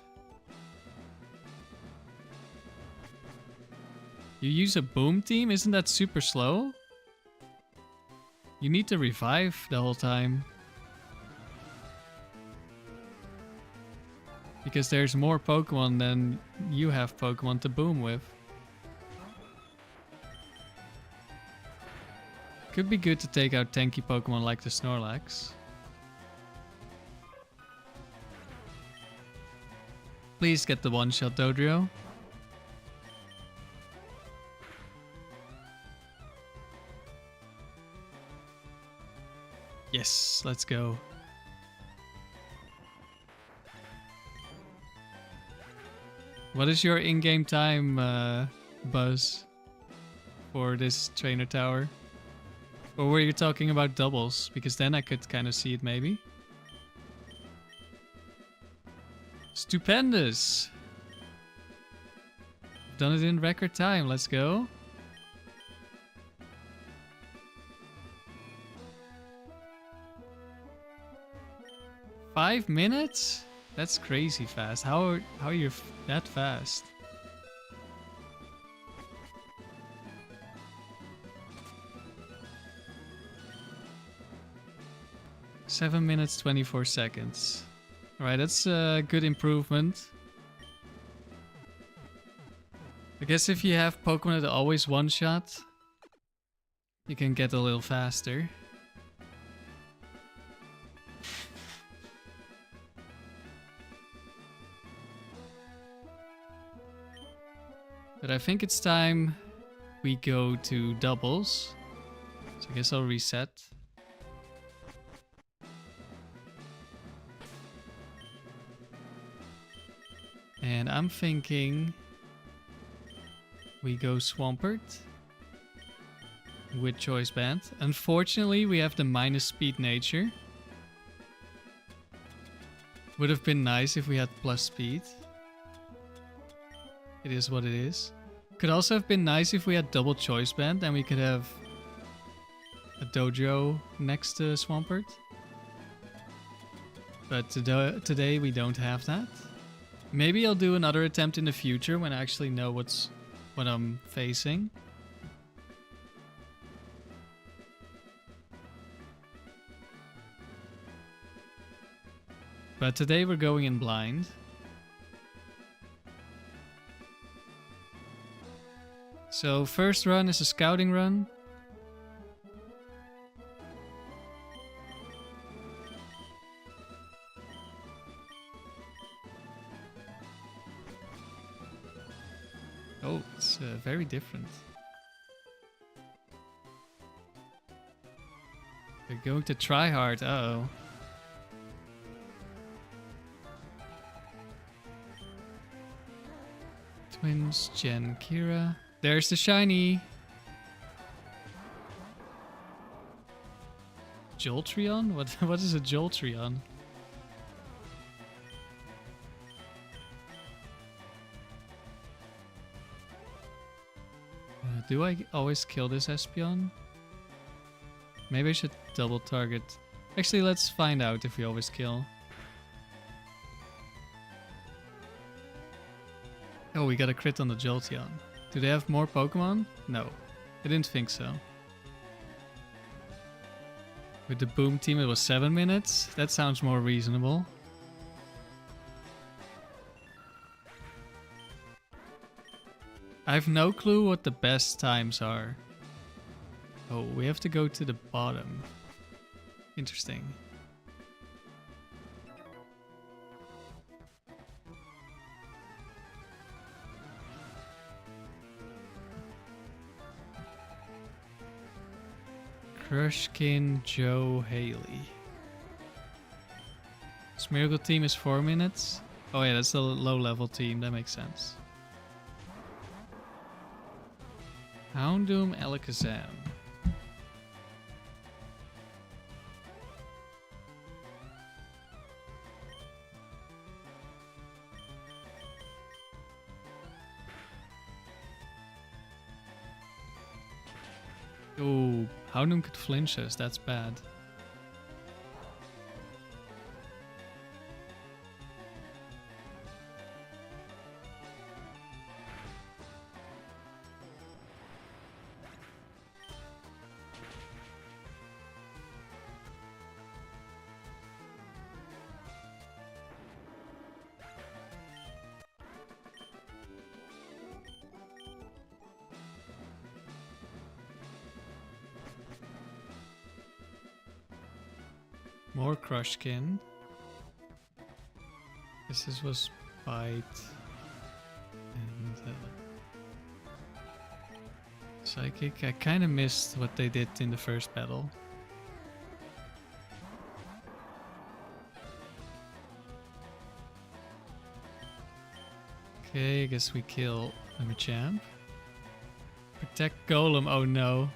Speaker 1: You use a Boom Team? Isn't that super slow? You need to revive the whole time. Because there's more Pokemon than you have Pokemon to boom with. Could be good to take out tanky Pokemon like the Snorlax. Please get the one-shot Dodrio. Yes, let's go. What is your in-game time, Buzz, for this trainer tower? Or were you talking about doubles? Because then I could kind of see it maybe. Stupendous! Done it in record time, let's go. Five minutes? That's crazy fast. How are you that fast? Seven minutes, 24 seconds. Alright, that's a good improvement. I guess if you have Pokemon that always one-shot, you can get a little faster. But I think it's time we go to doubles. So I guess I'll reset. And I'm thinking we go Swampert with Choice Band. Unfortunately, we have the minus speed nature. Would have been nice if we had plus speed. It is what it is. Could also have been nice if we had double Choice Band and we could have a Dojo next to Swampert. But today we don't have that. Maybe I'll do another attempt in the future when I actually know what I'm facing. But today we're going in blind. So first run is a scouting run. Oh, it's very different. They're going to try hard. Uh-oh. Twins, Gen, Kira. There's the shiny. Jolteon? What is a Jolteon? Do I always kill this Espeon? Maybe I should double target. Actually, let's find out if we always kill. Oh, we got a crit on the Jolteon. Do they have more Pokemon? No, I didn't think so. With the Boom Team it was 7 minutes. That sounds more reasonable. I have no clue what the best times are. Oh, we have to go to the bottom. Interesting. Crushkin Joe Haley. This Miracle team is 4 minutes. Oh yeah, that's the low level team. That makes sense. Houndoom Alakazam. Oh, Houndoom could flinch us. That's bad. More Crushkin. This was Bite. And Psychic. I kind of missed what they did in the first battle. Okay, I guess we kill the Machamp. Protect Golem. Oh no.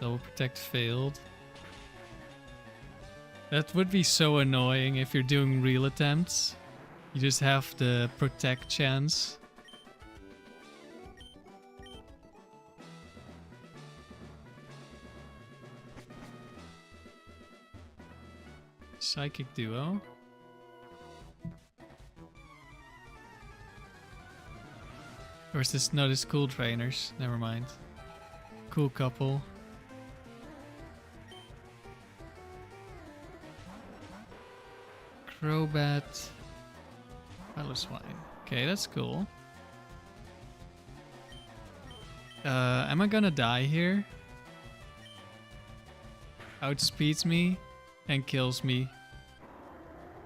Speaker 1: Double protect failed. That would be so annoying if you're doing real attempts. You just have the protect chance. Psychic Duo. Or is this... No, this is Cool Trainers. Never mind. Cool couple. Crobat. Piloswine. Okay, that's cool. Am I gonna die here? Outspeeds me and kills me.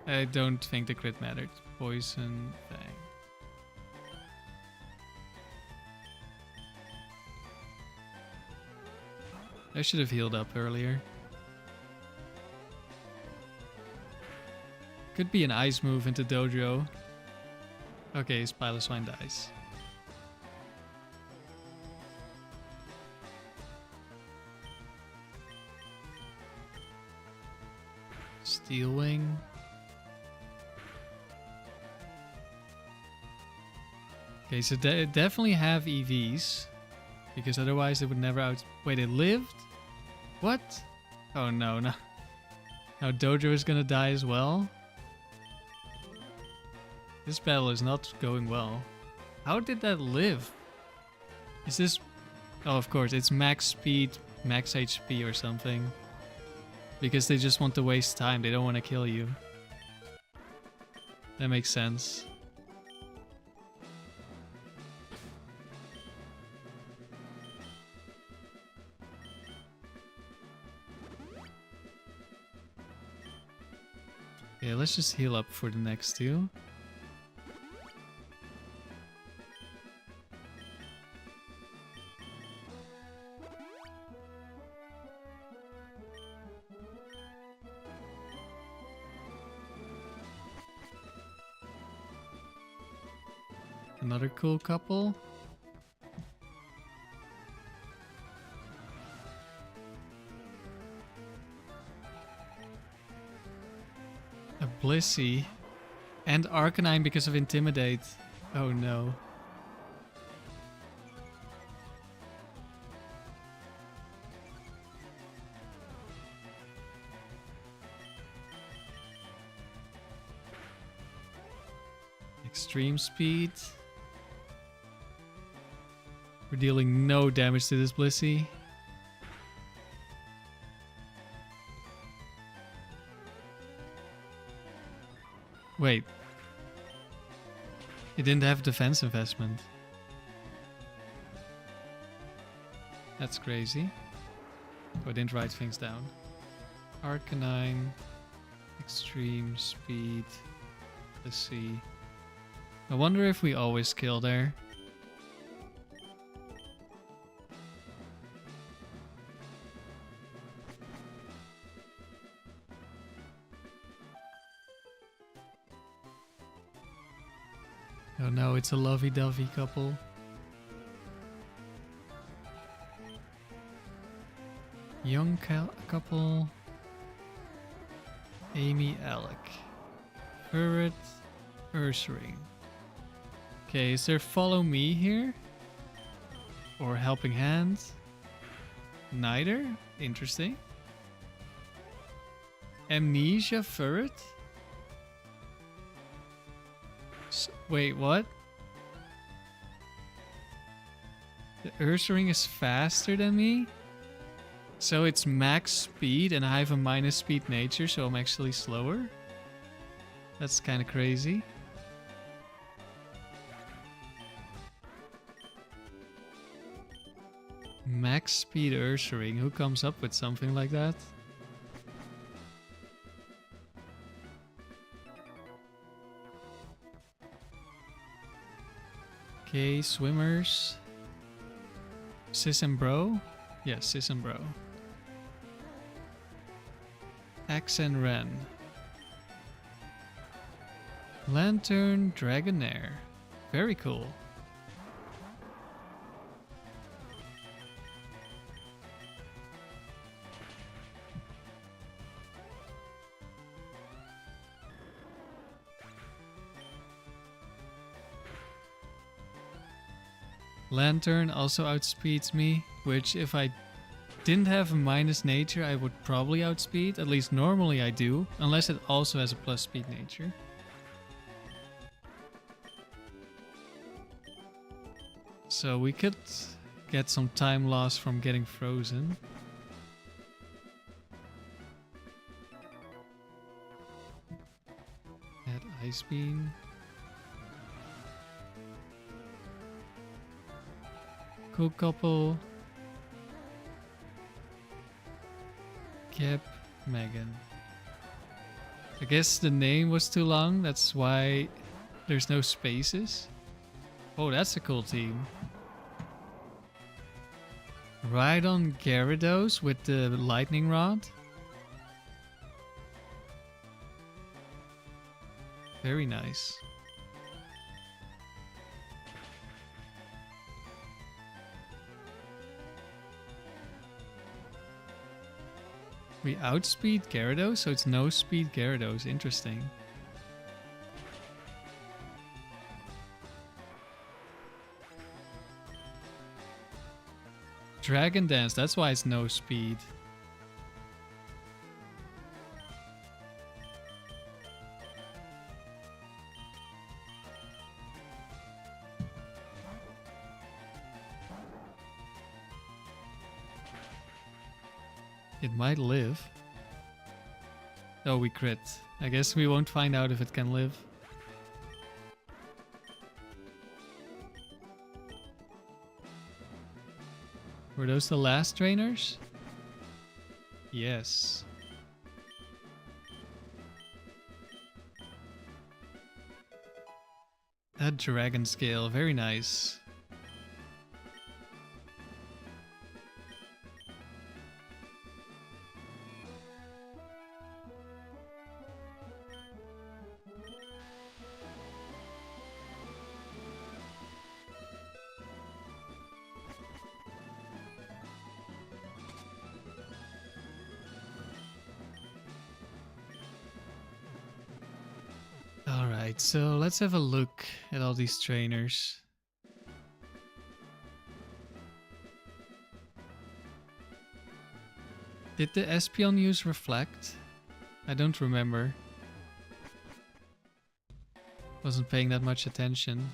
Speaker 1: I don't think the crit mattered. Poison Fang. I should have healed up earlier. Could be an ice move into Dojo. Okay, his Piloswine dies. Steel Wing. Okay, so they definitely have EVs. Because otherwise they would never out... Wait, it lived? What? Oh no, no. Now Dojo is gonna die as well? This battle is not going well. How did that live? Is this... Oh, of course, it's max speed, max HP or something. Because they just want to waste time, they don't want to kill you. That makes sense. Yeah, let's just heal up for the next two. Another cool couple. A Blissey. And Arcanine because of Intimidate. Oh no. Extreme Speed. We're dealing no damage to this Blissey. Wait. It didn't have defense investment. That's crazy. Oh, I didn't write things down. Arcanine, extreme speed. Let's see. I wonder if we always kill there. Oh no, it's a lovey-dovey couple. Young couple. Amy, Alec. Ferret, Ursaring. Okay, is there follow me here? Or helping hand? Neither? Interesting. Amnesia Ferret? Wait, what? The Ursaring is faster than me? So it's max speed and I have a minus speed nature, so I'm actually slower? That's kind of crazy. Max speed Ursaring, who comes up with something like that? Okay, swimmers. Sis and Bro? Yeah, Sis and Bro. Axe and Ren. Lantern, Dragonair. Very cool. Lantern also outspeeds me, which if I didn't have a minus nature, I would probably outspeed. At least normally I do, unless it also has a plus speed nature. So we could get some time loss from getting frozen. Add Ice Beam. Cool couple. Cap, Megan. I guess the name was too long, that's why there's no spaces. Oh, that's a cool team. Ride on Gyarados with the lightning rod. Very nice. We outspeed Gyarados, so it's no speed Gyarados. Interesting. Dragon Dance, that's why it's no speed. It might live. Oh, we crit. I guess we won't find out if it can live. Were those the last trainers? Yes. That dragon scale, very nice. Alright, so let's have a look at all these trainers. Did the Espeon use Reflect? I don't remember. Wasn't paying that much attention.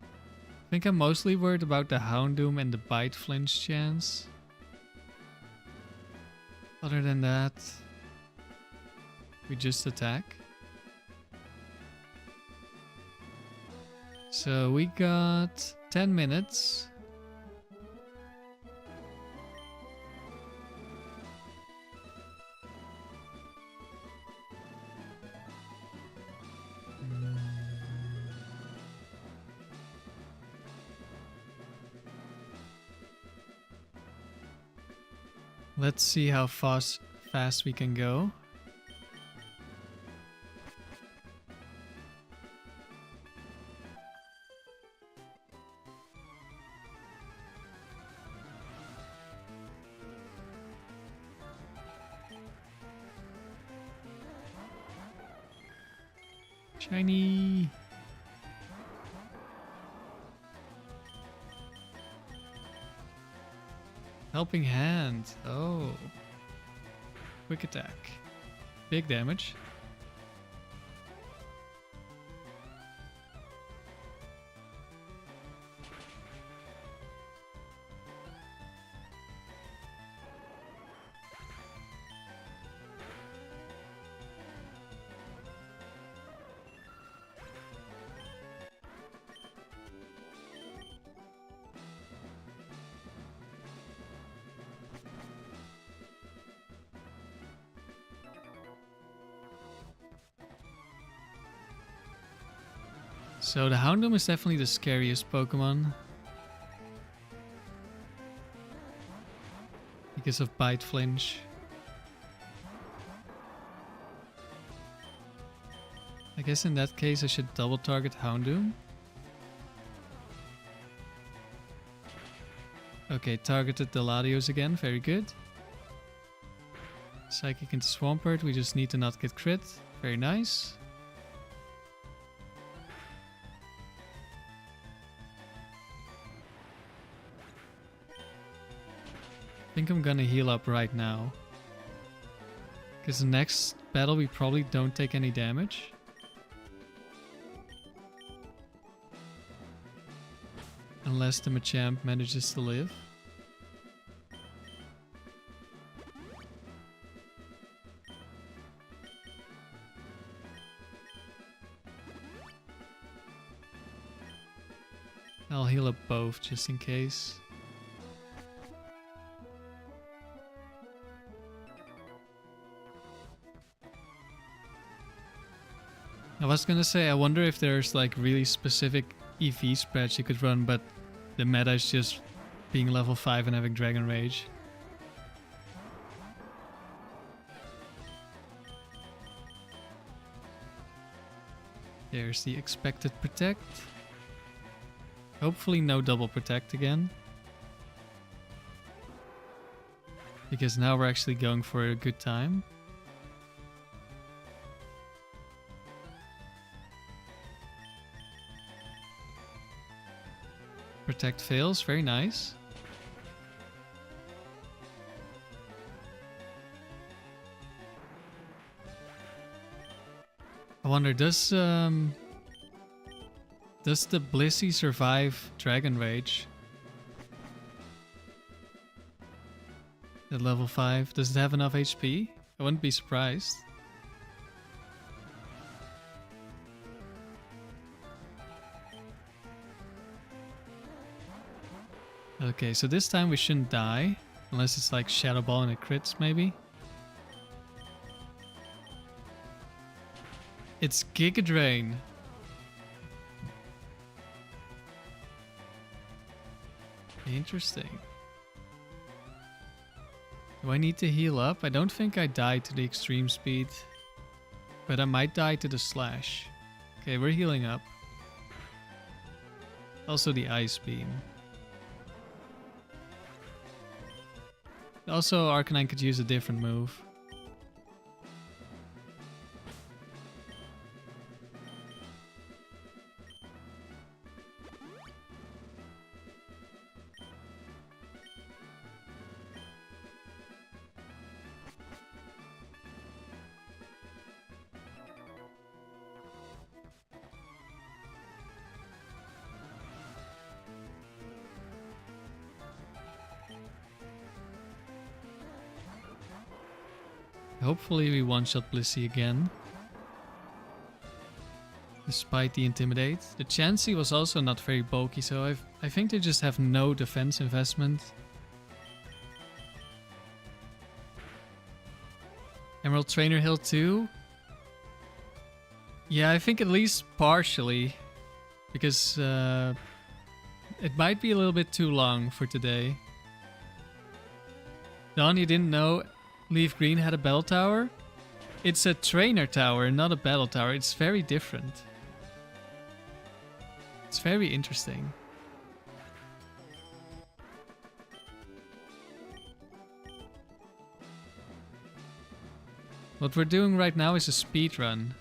Speaker 1: I think I'm mostly worried about the Houndoom and the Bite Flinch chance. Other than that, we just attack. So we got 10 minutes. Let's see how fast we can go. Shiny. Helping hand. Oh. Quick attack. Big damage. So the Houndoom is definitely the scariest Pokemon. Because of Bite Flinch. I guess in that case I should double target Houndoom. Okay, targeted the Latios again, very good. Psychic into Swampert, we just need to not get crit. Very nice. I think I'm gonna heal up right now. Because the next battle we probably don't take any damage. Unless the Machamp manages to live. I'll heal up both just in case. I was gonna say, I wonder if there's like really specific EV spreads you could run, but the meta is just being level 5 and having Dragon Rage. There's the expected protect. Hopefully no double protect again. Because now we're actually going for a good time. Protect fails, very nice. I wonder, does the Blissey survive Dragon Rage? At level 5, does it have enough HP? I wouldn't be surprised. Okay, so this time we shouldn't die. Unless it's like Shadow Ball and it crits, maybe. It's Giga Drain. Interesting. Do I need to heal up? I don't think I died to the extreme speed. But I might die to the slash. Okay, we're healing up. Also the Ice Beam. Also, Arcanine could use a different move. Hopefully we one-shot Blissey again. despite the Intimidate. The Chansey was also not very bulky, so I think they just have no defense investment. Emerald Trainer Hill 2? Yeah, I think at least partially. Because it might be a little bit too long for today. Don, you didn't know Leaf Green had a bell tower? It's a trainer tower, not a battle tower. It's very different. It's very interesting. What we're doing right now is a speed run.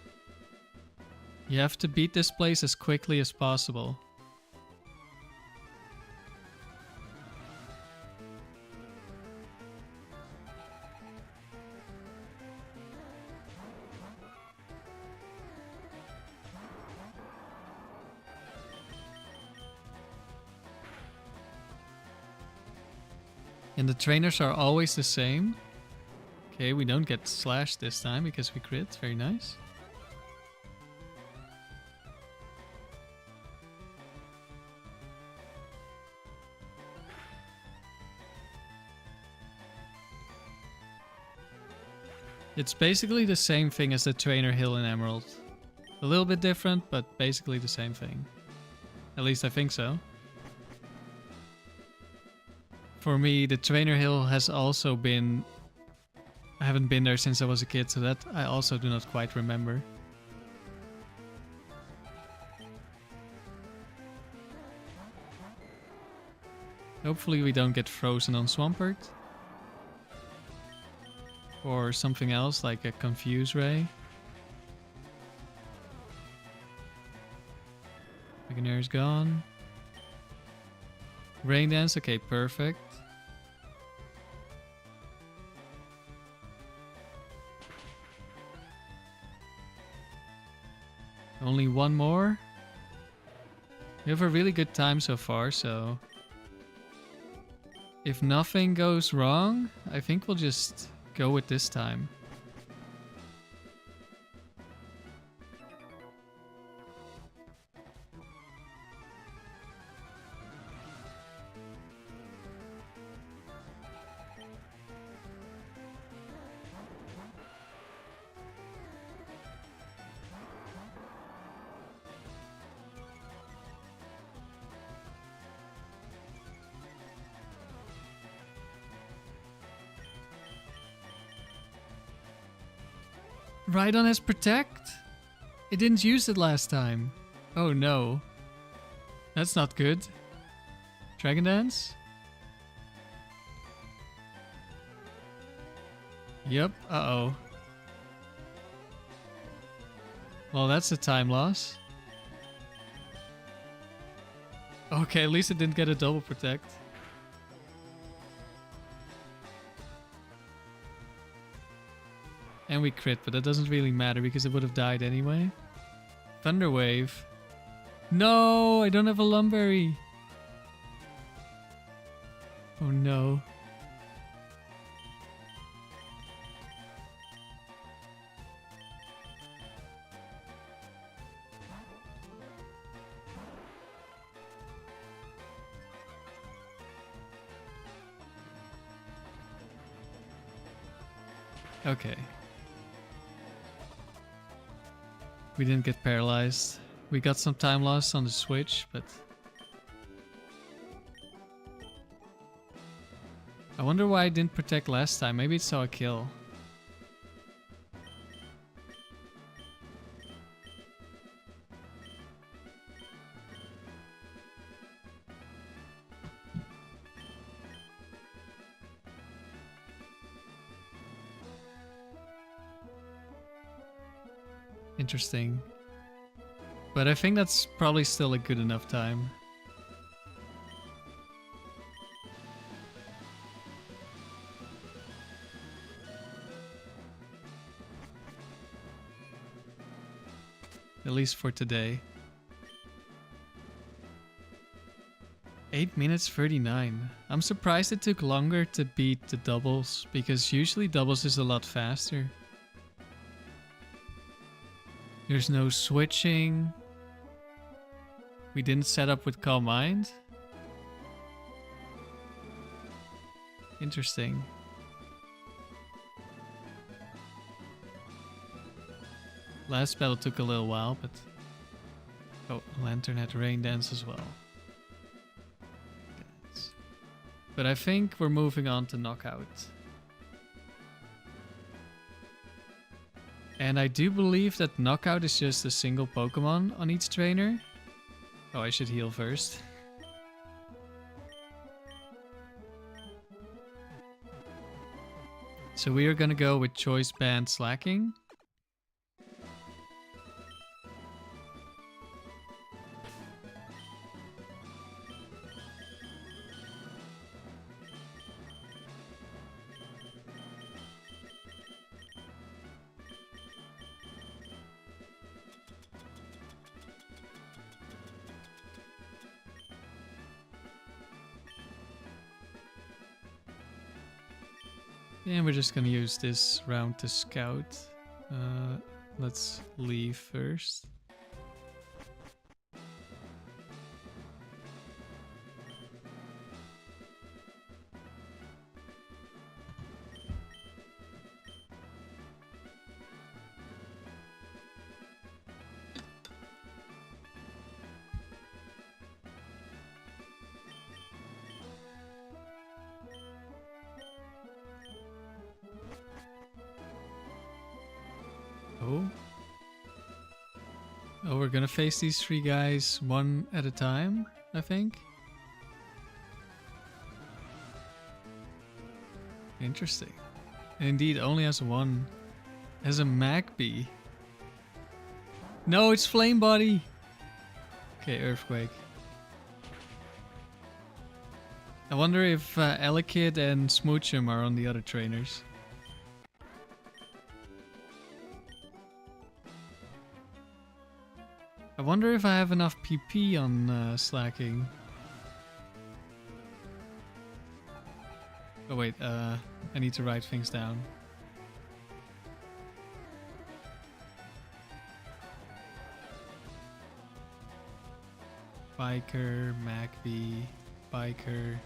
Speaker 1: You have to beat this place as quickly as possible. And the trainers are always the same. Okay, we don't get slashed this time because we crit. Very nice. It's basically the same thing as the Trainer Hill in Emerald. A little bit different, but basically the same thing. At least I think so. For me, the Trainer Hill has also been... I haven't been there since I was a kid, so that I also do not quite remember. Hopefully we don't get frozen on Swampert. Or something else, like a Confuse Ray. Dragonair's gone. Rain Dance, okay, perfect. Only one more. We have a really good time so far, so... if nothing goes wrong, I think we'll just go with this time. Rhydon has Protect? It didn't use it last time. Oh no. That's not good. Dragon Dance? Yep, uh-oh. Well, that's a time loss. Okay, at least it didn't get a double Protect. And we crit, but that doesn't really matter because it would have died anyway. Thunder Wave. No, I don't have a Lumberry. Oh no. Okay. We didn't get paralyzed. We got some time loss on the switch, but... I wonder why I didn't protect last time. Maybe it saw a kill. Interesting. But I think that's probably still a good enough time. At least for today. 8 minutes 39. I'm surprised it took longer to beat the doubles, because usually doubles is a lot faster. There's no switching. We didn't set up with Calm Mind. Interesting. Last battle took a little while, but... Oh, Lantern had Rain Dance as well. But I think we're moving on to Knockout. And I do believe that Knockout is just a single Pokemon on each trainer. Oh, I should heal first. So we are gonna go with Choice Band Slacking. And we're just gonna use this round to scout. Let's leave first. Oh, we're gonna face these three guys one at a time, I think. Interesting. And indeed, only has one. As a Magpie. No, it's Flame Body! Okay, Earthquake. I wonder if Elekid and Smoochum are on the other trainers. I wonder if I have enough PP on Slacking. Oh wait, I need to write things down. Biker, Magpie, Biker,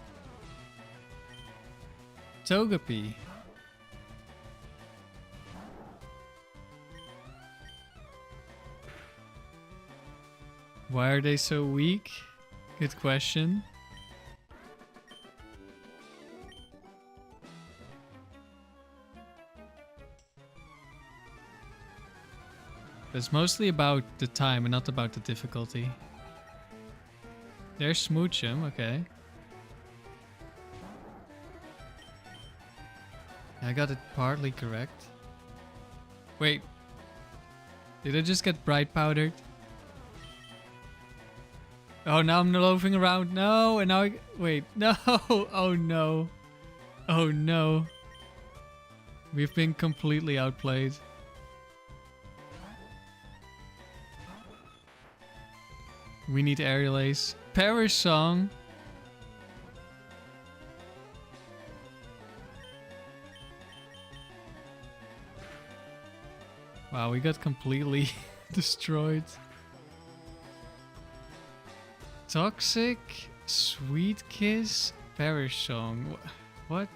Speaker 1: Togepi. Why are they so weak? Good question. It's mostly about the time and not about the difficulty. There's Smoochum, okay. I got it partly correct. Wait. Did I just get bright powdered? Oh, now I'm loafing around. No, and now I... Wait, no. Oh, no. Oh, no. We've been completely outplayed. We need Aerial Ace. Perish Song. Wow, we got completely destroyed. Toxic, Sweet Kiss, Perish Song. What?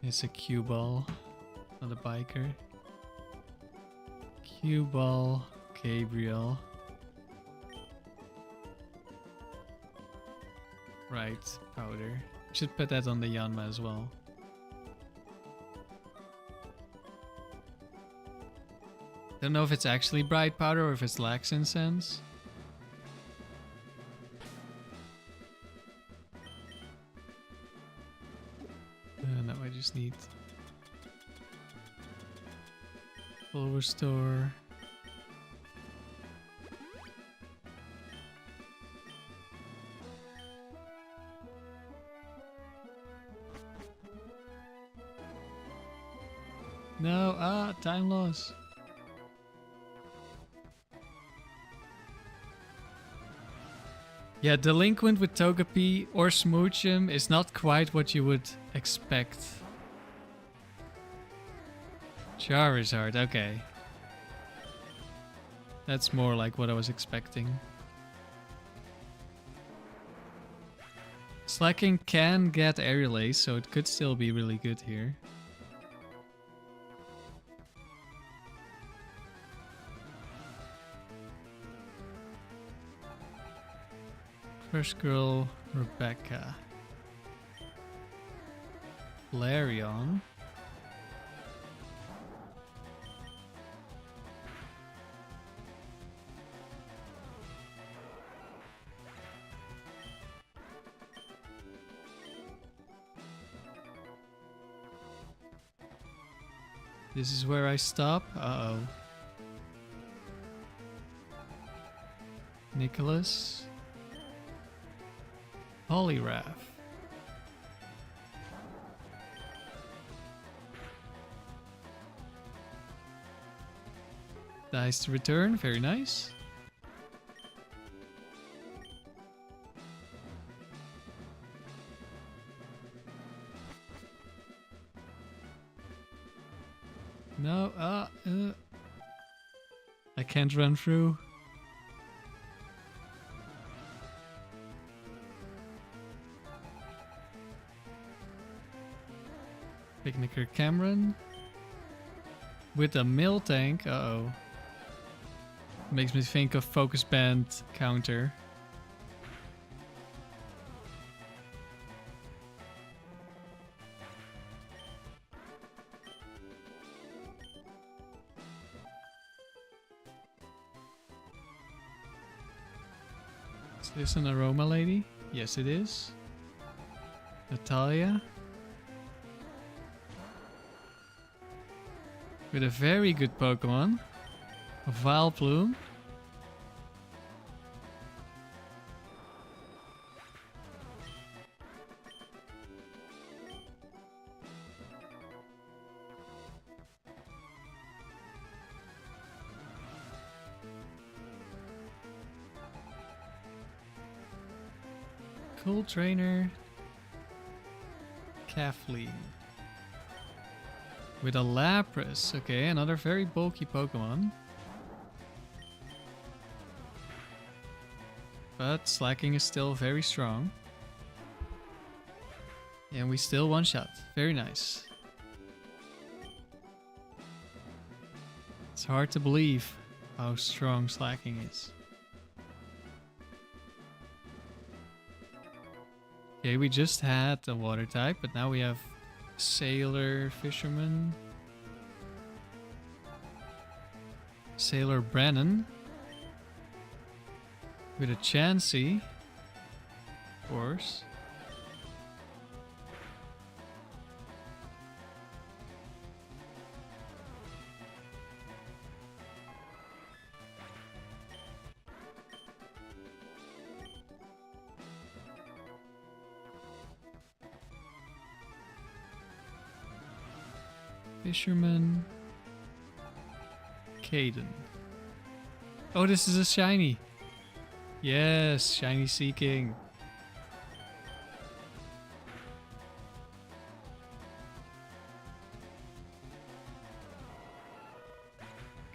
Speaker 1: It's a cue ball, not a biker. Cue ball, Gabriel. Right, powder. Should put that on the Yanma as well. Don't know if it's actually bright powder or if it's lax incense. No, I just need full restore. No, time loss. Yeah, Delinquent with Togepi or Smoochum is not quite what you would expect. Charizard, okay. That's more like what I was expecting. Slacking can get Aerial Ace, so it could still be really good here. First girl, Rebecca. Flareon. This is where I stop. Uh-oh. Nicholas. Poliwrath. Dice to return, very nice. No, I can't run through. Picnicker Cameron. With a Miltank, uh-oh. Makes me think of Focus Band counter. Is this an Aroma Lady? Yes, it is. Natalia. With a very good Pokemon. A Vileplume. Cool Trainer. Kathleen. With a Lapras. Okay, another very bulky Pokemon. But Slacking is still very strong. And we still one shot. Very nice. It's hard to believe how strong Slacking is. Okay, we just had a water type, but now we have Sailor Fisherman. Sailor Brennan. With a Chansey. Of course. Fisherman. Caden. Oh, this is a shiny. Yes, shiny Seeking.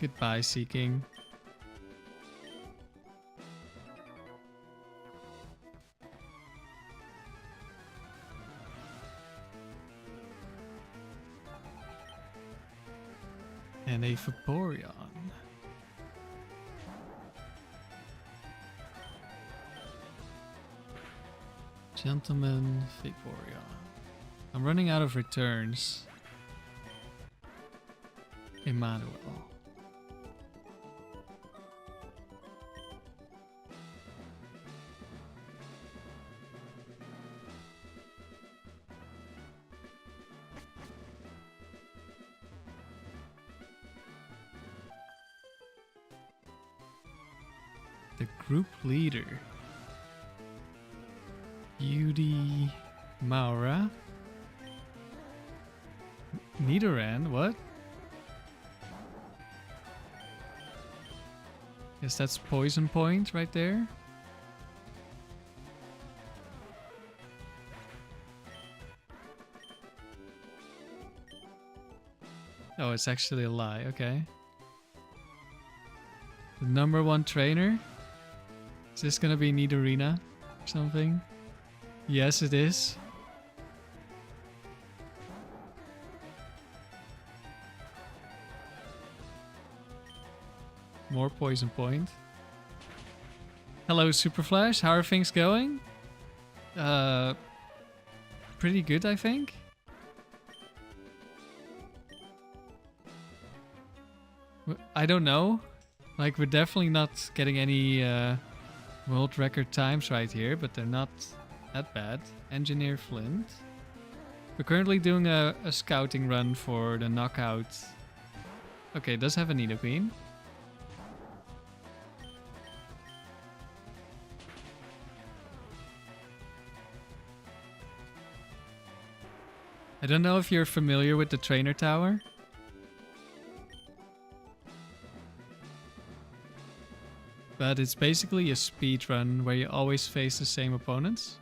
Speaker 1: Goodbye, Seeking. And a Vaporeon. Gentleman Vaporeon. I'm running out of returns. Emmanuel. The group leader. Beauty Maura. Nidoran, what? Guess that's Poison Point right there. Oh, it's actually a lie. Okay. The #1 trainer? Is this gonna be Nidorina or something? Yes, it is. More poison point. Hello, Super Flash. How are things going? Pretty good, I think. I don't know. Like, we're definitely not getting any world record times right here, but they're not that bad. Engineer Flint. We're currently doing a scouting run for the knockout. Okay, it does have a Nidoqueen. I don't know if you're familiar with the trainer tower. But it's basically a speed run where you always face the same opponents.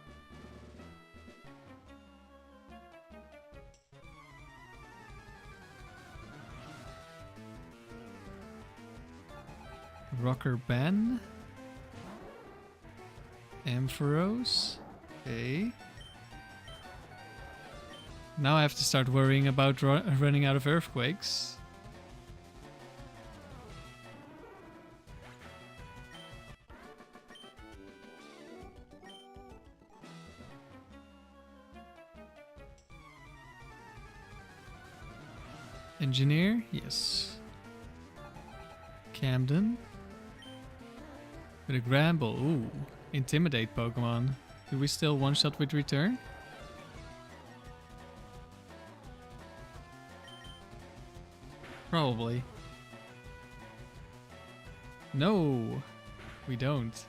Speaker 1: Rocker Ben. Ampharos. Okay. Now I have to start worrying about running out of earthquakes. Engineer? Yes. Camden. With a Gramble. Ooh. Intimidate Pokemon. Do we still one-shot with return? Probably. No, we don't.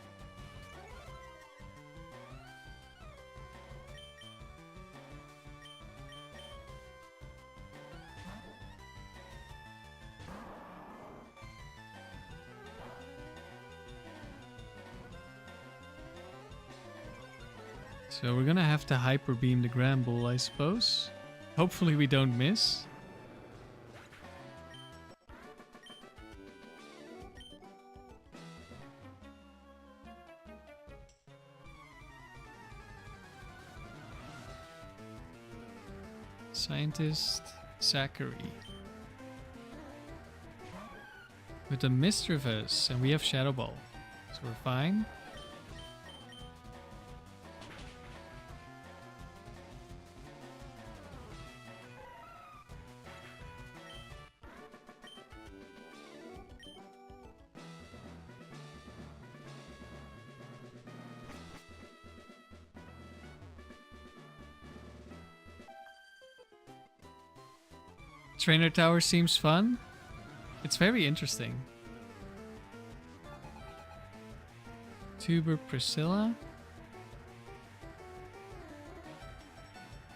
Speaker 1: So we're gonna have to Hyper Beam the Gramble, I suppose. Hopefully we don't miss. Scientist Zachary. With a Mischievous, and we have Shadow Ball. So we're fine. Trainer Tower seems fun. It's very interesting. Tuber Priscilla.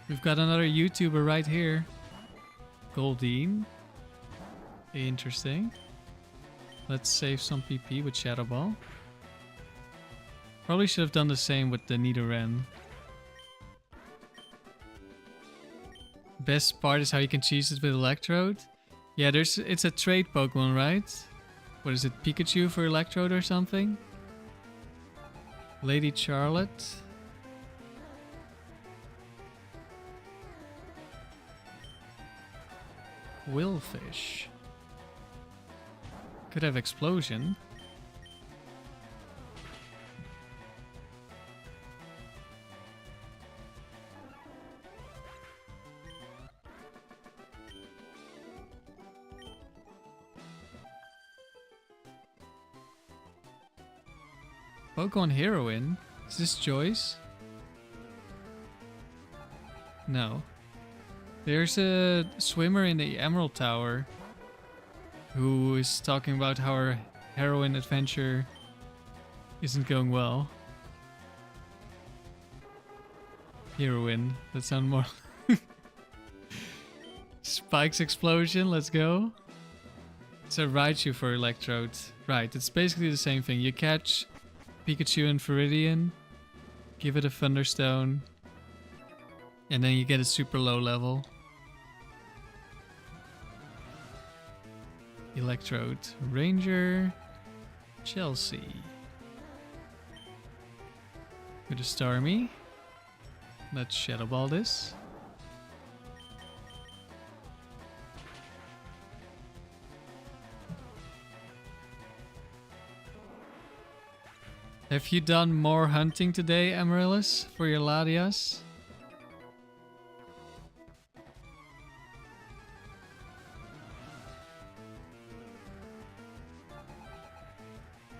Speaker 1: We've got another YouTuber right here. Goldeen. Interesting. Let's save some PP with Shadow Ball. Probably should have done the same with the Nidoran. Best part is how you can cheese it with Electrode. Yeah, it's a trade Pokemon, right? What is it, Pikachu for Electrode or something? Lady Charlotte. Willfish. Could have Explosion. Pokemon Heroine? Is this Joyce? No. There's a swimmer in the Emerald Tower who is talking about how her heroine adventure isn't going well. Heroine. That sounds more... Spike's Explosion, let's go. It's a Raichu for Electrode. Right, it's basically the same thing. You catch Pikachu and Viridian, give it a Thunderstone, and then you get a super low level. Electrode, Ranger, Chelsea. With a Starmie. Let's Shadow Ball this. Have you done more hunting today, Amaryllis, for your Latias?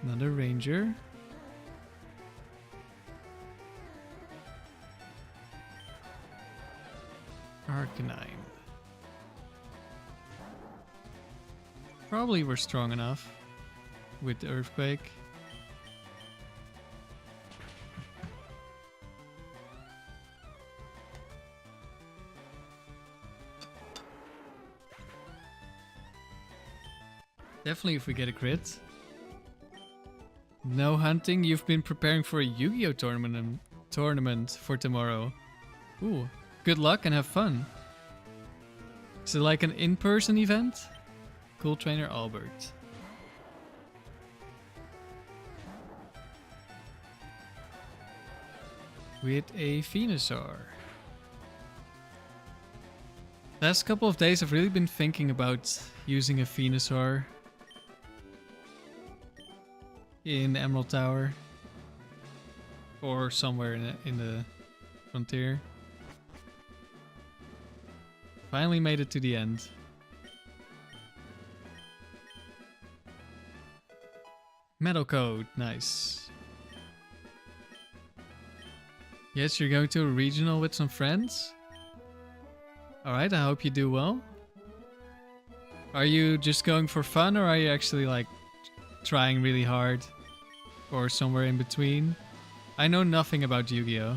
Speaker 1: Another Ranger. Arcanine. Probably we're strong enough with the Earthquake. Definitely if we get a crit. No hunting, you've been preparing for a Yu-Gi-Oh tournament for tomorrow. Ooh, good luck and have fun. Is it like an in-person event? Cool Trainer Albert. With a Venusaur. Last couple of days I've really been thinking about using a Venusaur in Emerald Tower or somewhere in the frontier. Finally made it to the end. Metal Code, nice. Yes, you're going to a regional with some friends? Alright, I hope you do well. Are you just going for fun or are you actually like trying really hard? Or somewhere in between? I know nothing about Yu-Gi-Oh!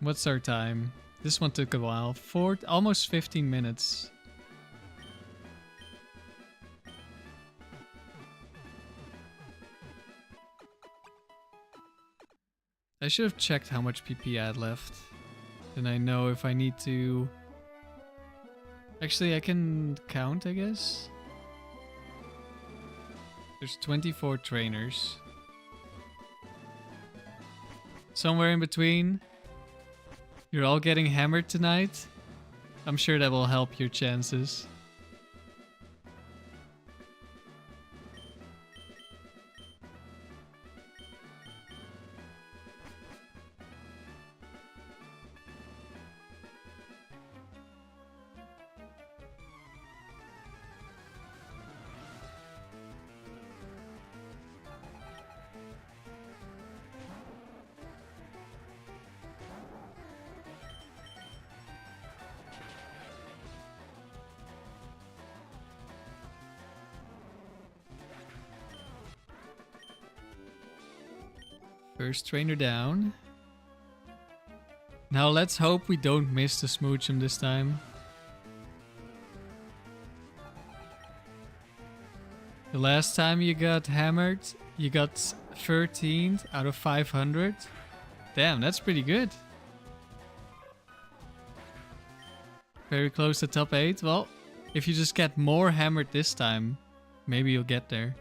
Speaker 1: What's our time? This one took a while. Almost 15 minutes. I should have checked how much PP I had left. Then I know if I need to... Actually, I can count, I guess. There's 24 trainers. Somewhere in between. You're all getting hammered tonight. I'm sure that will help your chances. First trainer down. Now let's hope we don't miss the Smoochum this time. The last time you got hammered, you got 13th out of 500. Damn, that's pretty good. Very close to top 8. Well, if you just get more hammered this time, maybe you'll get there.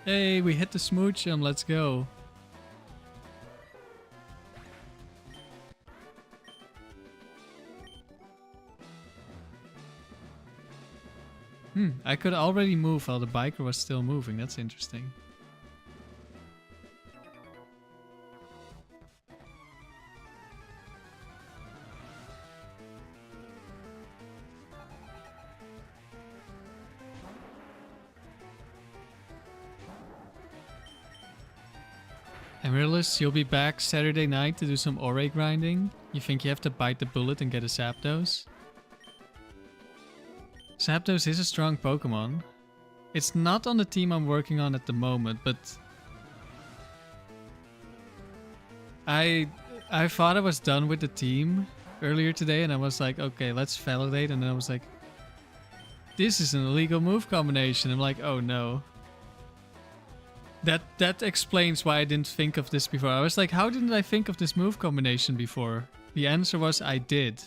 Speaker 1: Hey, we hit the Smoochum, let's go. I could already move while the biker was still moving, that's interesting. Amaryllis, you'll be back Saturday night to do some Ore grinding. You think you have to bite the bullet and get a Zapdos? Zapdos is a strong Pokemon. It's not on the team I'm working on at the moment, but... I thought I was done with the team earlier today, and I was like, okay, let's validate, and then I was like, this is an illegal move combination. I'm like, oh no. That explains why I didn't think of this before. I was like, how didn't I think of this move combination before? The answer was I did.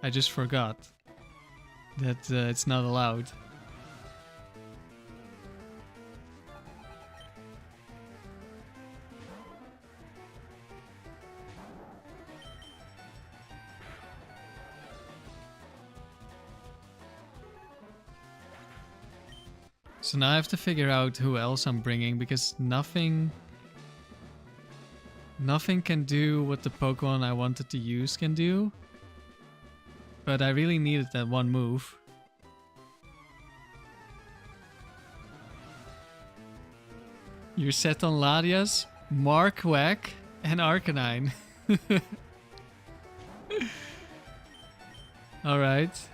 Speaker 1: I just forgot that it's not allowed. So now I have to figure out who else I'm bringing, because nothing can do what the Pokemon I wanted to use can do. But I really needed that one move. You're set on Latias, Markwack, and Arcanine. Alright.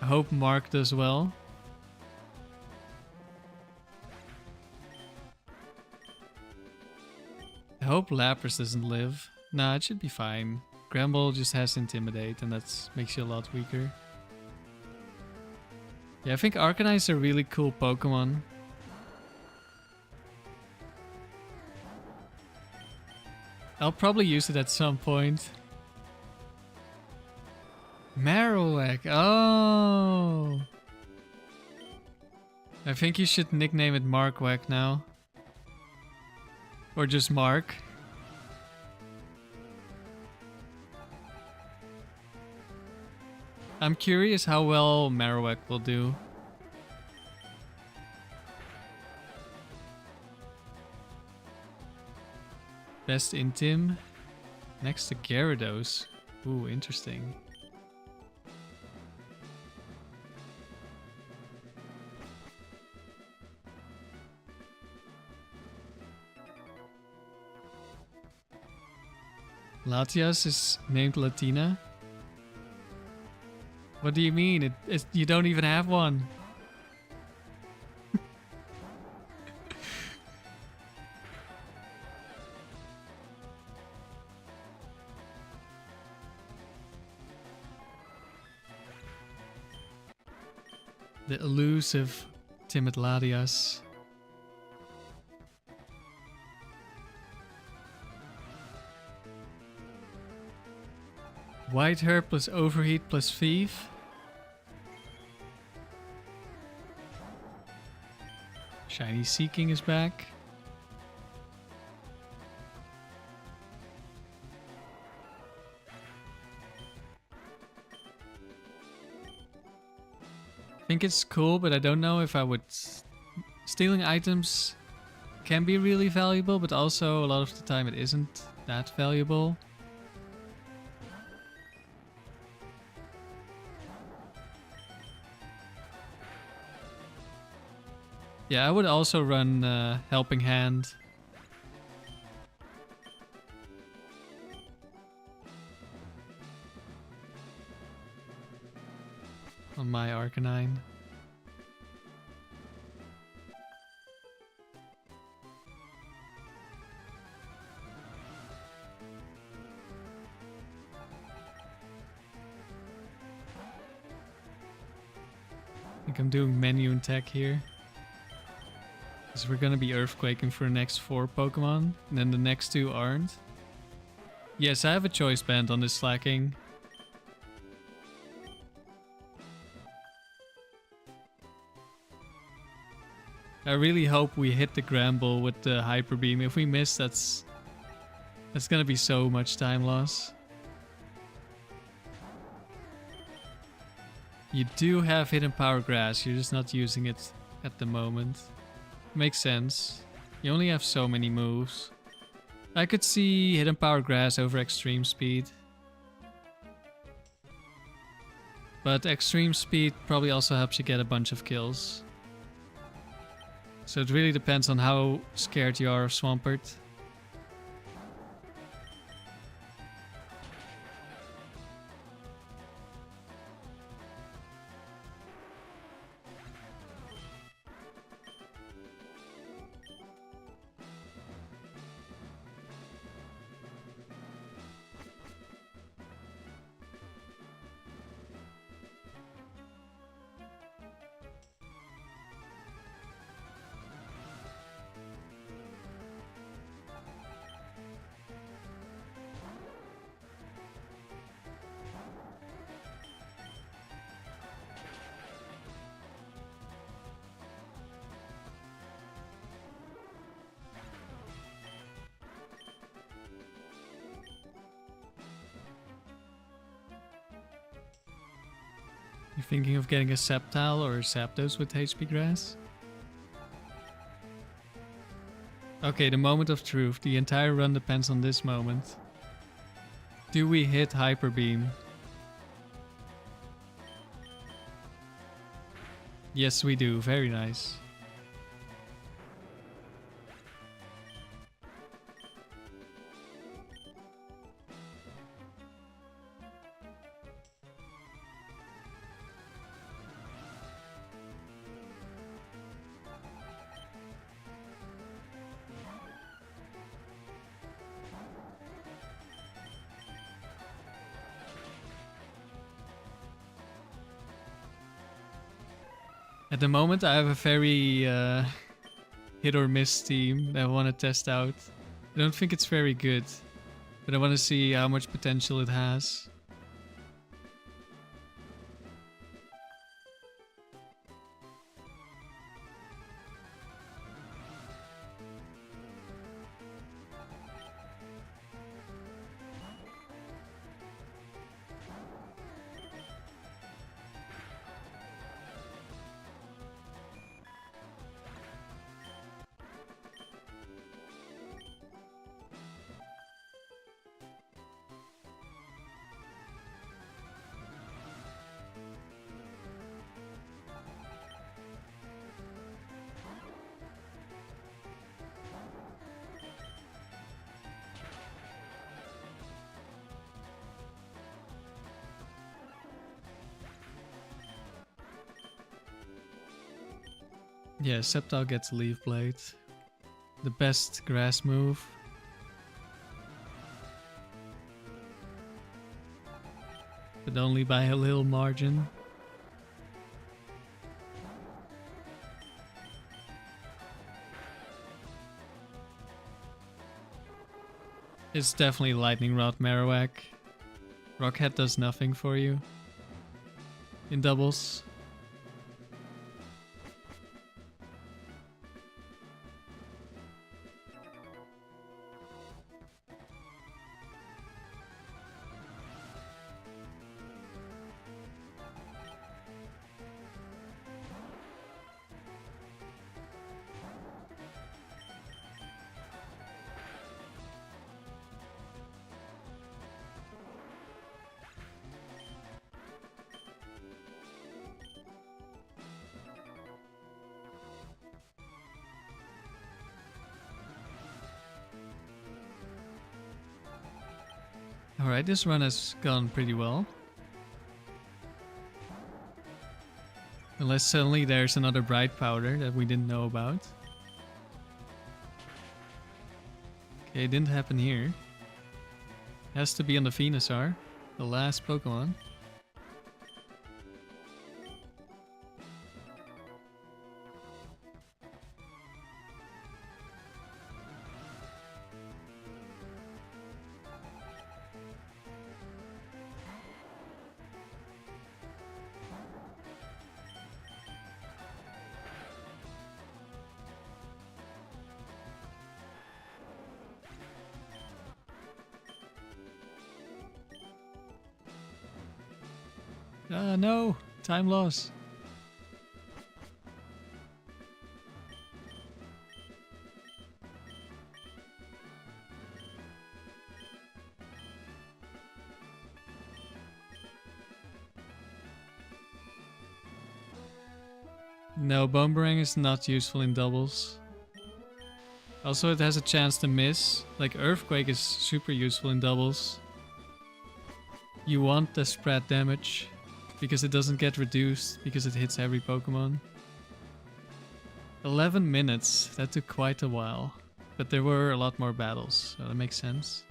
Speaker 1: I hope Mark does well. I hope Lapras doesn't live. Nah, it should be fine. Gramble just has Intimidate, and that makes you a lot weaker. Yeah, I think Arcanine is a really cool Pokemon. I'll probably use it at some point. Marowak, oh! I think you should nickname it Markwack now. Or just Mark. I'm curious how well Marowak will do. Best Intim next to Gyarados. Ooh, interesting. Latias is named Latina. What do you mean? You don't even have one. The elusive timid Latias. White Herb plus Overheat plus Thief. Shiny Seeking is back. I think it's cool, but I don't know if I would... Stealing items can be really valuable, but also a lot of the time it isn't that valuable. Yeah, I would also run Helping Hand. On my Arcanine. I think I'm doing menu and tech here. Because we're gonna be Earthquaking for the next 4 Pokemon, and then the next 2 aren't. Yes, I have a choice band on this Slacking. I really hope we hit the Gramble with the Hyper Beam. If we miss, that's gonna be so much time loss. You do have Hidden Power Grass, you're just not using it at the moment. Makes sense. You only have so many moves. I could see Hidden Power Grass over Extreme Speed. But Extreme Speed probably also helps you get a bunch of kills. So it really depends on how scared you are of Swampert. You thinking of getting a Sceptile or a Zapdos with HP Grass? Okay, the moment of truth. The entire run depends on this moment. Do we hit Hyper Beam? Yes, we do. Very nice. At the moment, I have a very hit or miss team that I want to test out. I don't think it's very good, but I want to see how much potential it has. Yeah, Sceptile gets Leaf Blade. The best grass move. But only by a little margin. It's definitely Lightning Rod Marowak. Rockhead does nothing for you. In doubles. Alright, this run has gone pretty well. Unless suddenly there's another Bright Powder that we didn't know about. Okay, it didn't happen here. Has to be on the Venusaur, the last Pokemon. No! Time loss. No, Boomerang is not useful in doubles. Also, it has a chance to miss. Like, Earthquake is super useful in doubles. You want the spread damage, because it doesn't get reduced, because it hits every Pokemon. 11 minutes, that took quite a while. But there were a lot more battles, so that makes sense.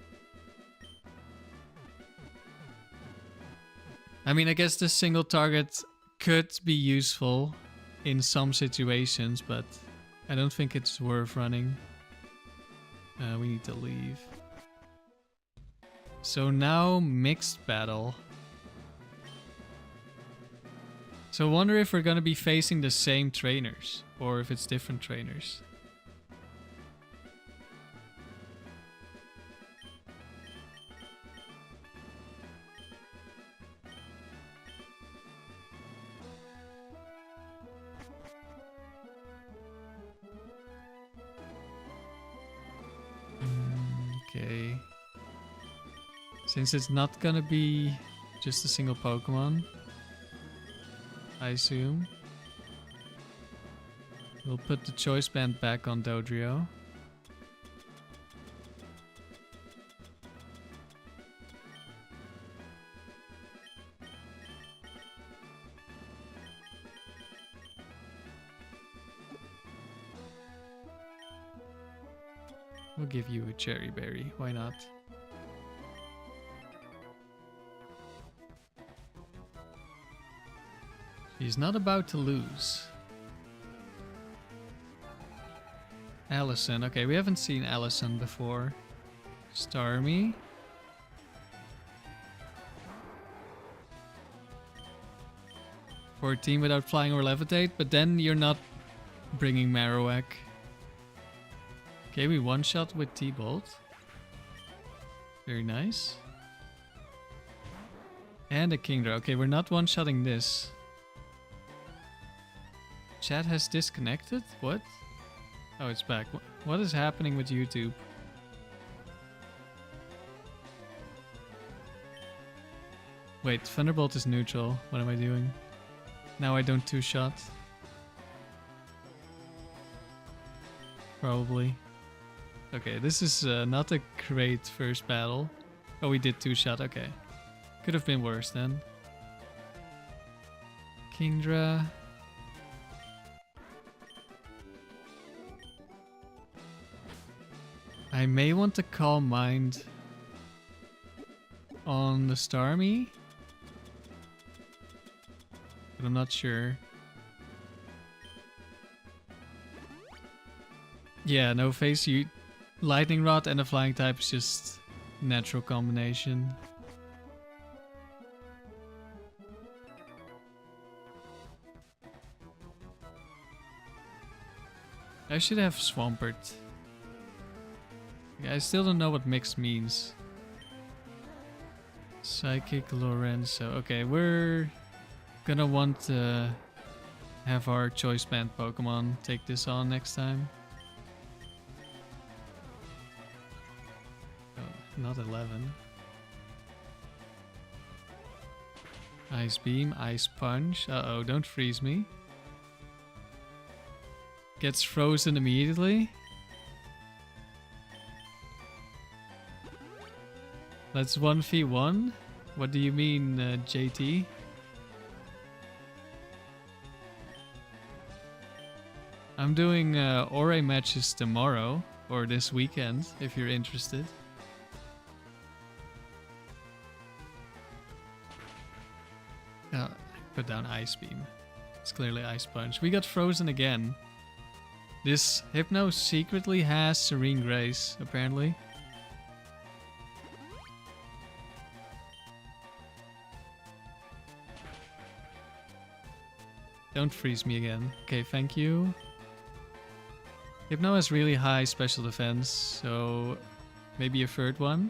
Speaker 1: I mean, I guess the single target could be useful in some situations, but I don't think it's worth running. We need to leave. So now mixed battle. So I wonder if we're gonna be facing the same trainers or if it's different trainers. Since it's not gonna be just a single Pokemon, I assume. We'll put the Choice Band back on Dodrio. We'll give you a Cherry Berry, why not? He's not about to lose. Allison, okay, we haven't seen Allison before. Starmie. For a team without flying or levitate, but then you're not bringing Marowak. Okay, we one-shot with T-Bolt. Very nice. And a Kingdra. Okay, we're not one-shotting this. Chat has disconnected? What? Oh, it's back. What is happening with YouTube? Wait, Thunderbolt is neutral. What am I doing? Now I don't two-shot. Probably. Okay, this is not a great first battle. Oh, we did two-shot. Okay. Could have been worse then. Kingdra. I may want to Calm Mind on the Starmie, but I'm not sure. Yeah, no face. You Lightning Rod and a Flying type is just natural combination. I should have Swampert. Yeah, I still don't know what mix means. Psychic Lorenzo. Okay, we're gonna want to have our Choice Band Pokemon take this on next time. Oh, not 11. Ice Beam, Ice Punch. Uh-oh, don't freeze me. Gets frozen immediately. That's 1v1? What do you mean, JT? I'm doing Ore matches tomorrow, or this weekend, if you're interested. Put down Ice Beam. It's clearly Ice Punch. We got frozen again. This Hypno secretly has Serene Grace, apparently. Don't freeze me again. Okay, thank you. Hypno has really high special defense, so maybe a third one.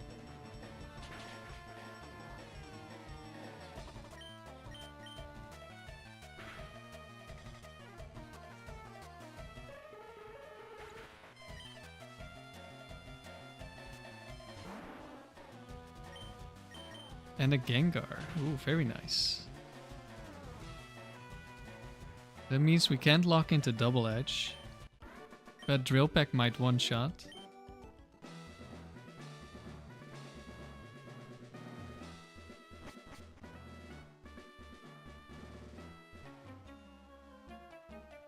Speaker 1: And a Gengar. Ooh, very nice. That means we can't lock into Double Edge. But Drill Peck might one-shot.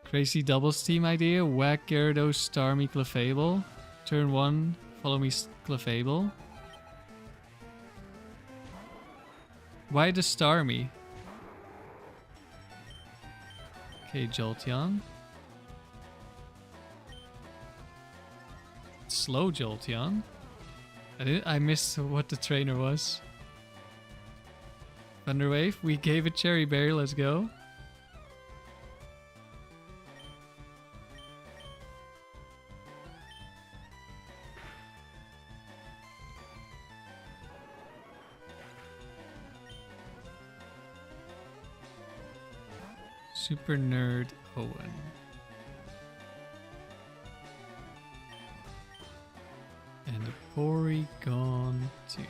Speaker 1: Crazy doubles team idea. Whack Gyarados, Starmie, Clefable. Turn 1, follow me Clefable. Why the Starmie? Okay, Jolteon. Slow Jolteon. I missed what the trainer was. Thunderwave. We gave it Cherry Berry. Let's go. Super Nerd Owen. And a Porygon 2.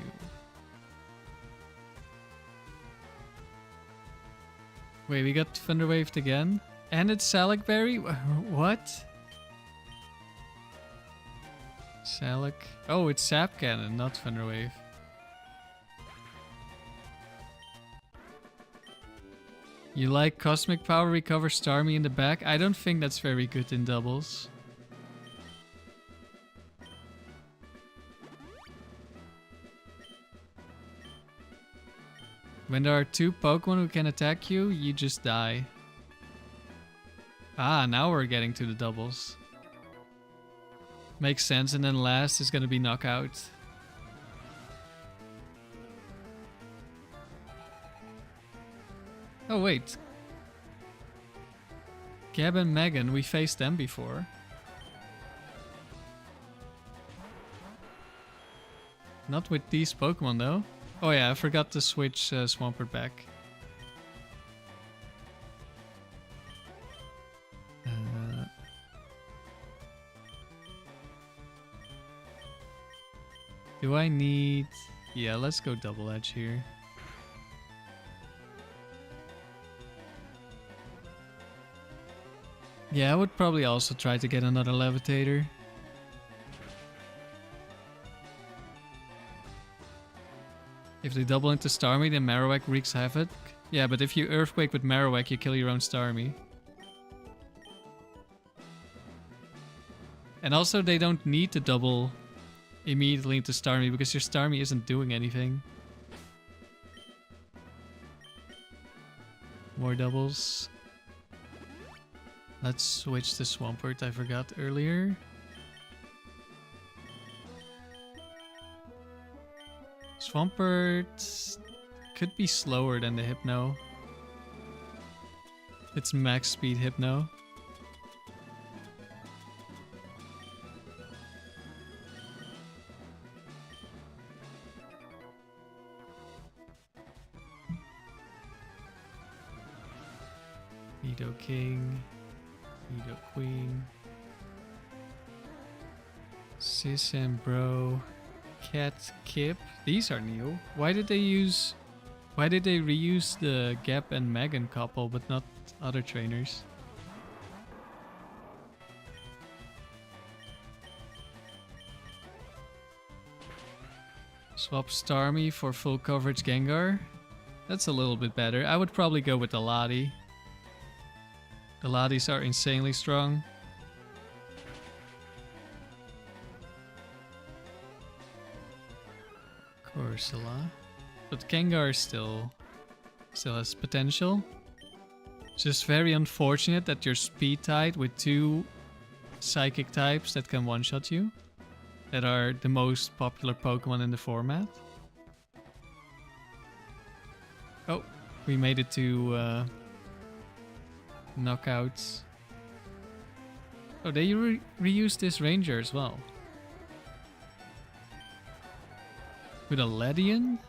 Speaker 1: Wait, we got Thunder Waved again? And it's Salak Berry? What? Salak. Oh, it's Sap Cannon, not Thunder Wave. You like Cosmic Power recover Starmie in the back? I don't think that's very good in doubles. When there are two Pokemon who can attack you, you just die. Ah, now we're getting to the doubles. Makes sense, and then last is gonna be Knockout. Oh wait. Gab and Megan, we faced them before. Not with these Pokemon though. Oh yeah, I forgot to switch Swampert back. Do I need... Yeah, let's go Double Edge here. Yeah, I would probably also try to get another Levitator. If they double into Starmie, then Marowak wreaks havoc. Yeah, but if you Earthquake with Marowak, you kill your own Starmie. And also, they don't need to double immediately into Starmie because your Starmie isn't doing anything. More doubles. Let's switch to Swampert, I forgot earlier. Swampert could be slower than the Hypno. It's max speed Hypno. Nidoking, Nidoqueen, Sis and Bro, Cat Kip. These are new. Why did they reuse the Gap and Megan couple but not other trainers? Swap Starmie for full coverage Gengar. That's a little bit better. I would probably go with the Lati. The Latis are insanely strong. Corsola. But Gengar still has potential. It's just very unfortunate that you're speed tied with two psychic types that can one-shot you. That are the most popular Pokemon in the format. Oh, we made it to knockouts. Oh, they reused this Ranger as well. With a Ledian?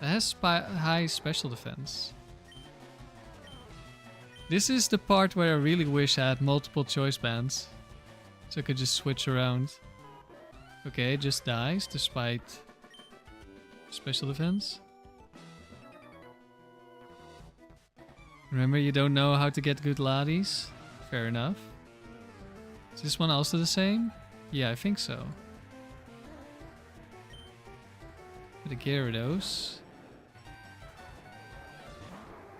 Speaker 1: That has high special defense. This is the part where I really wish I had multiple choice bands. So I could just switch around. Okay, it just dies despite special defense. Remember, you don't know how to get good Latis? Fair enough. Is this one also the same? Yeah, I think so. The Gyarados.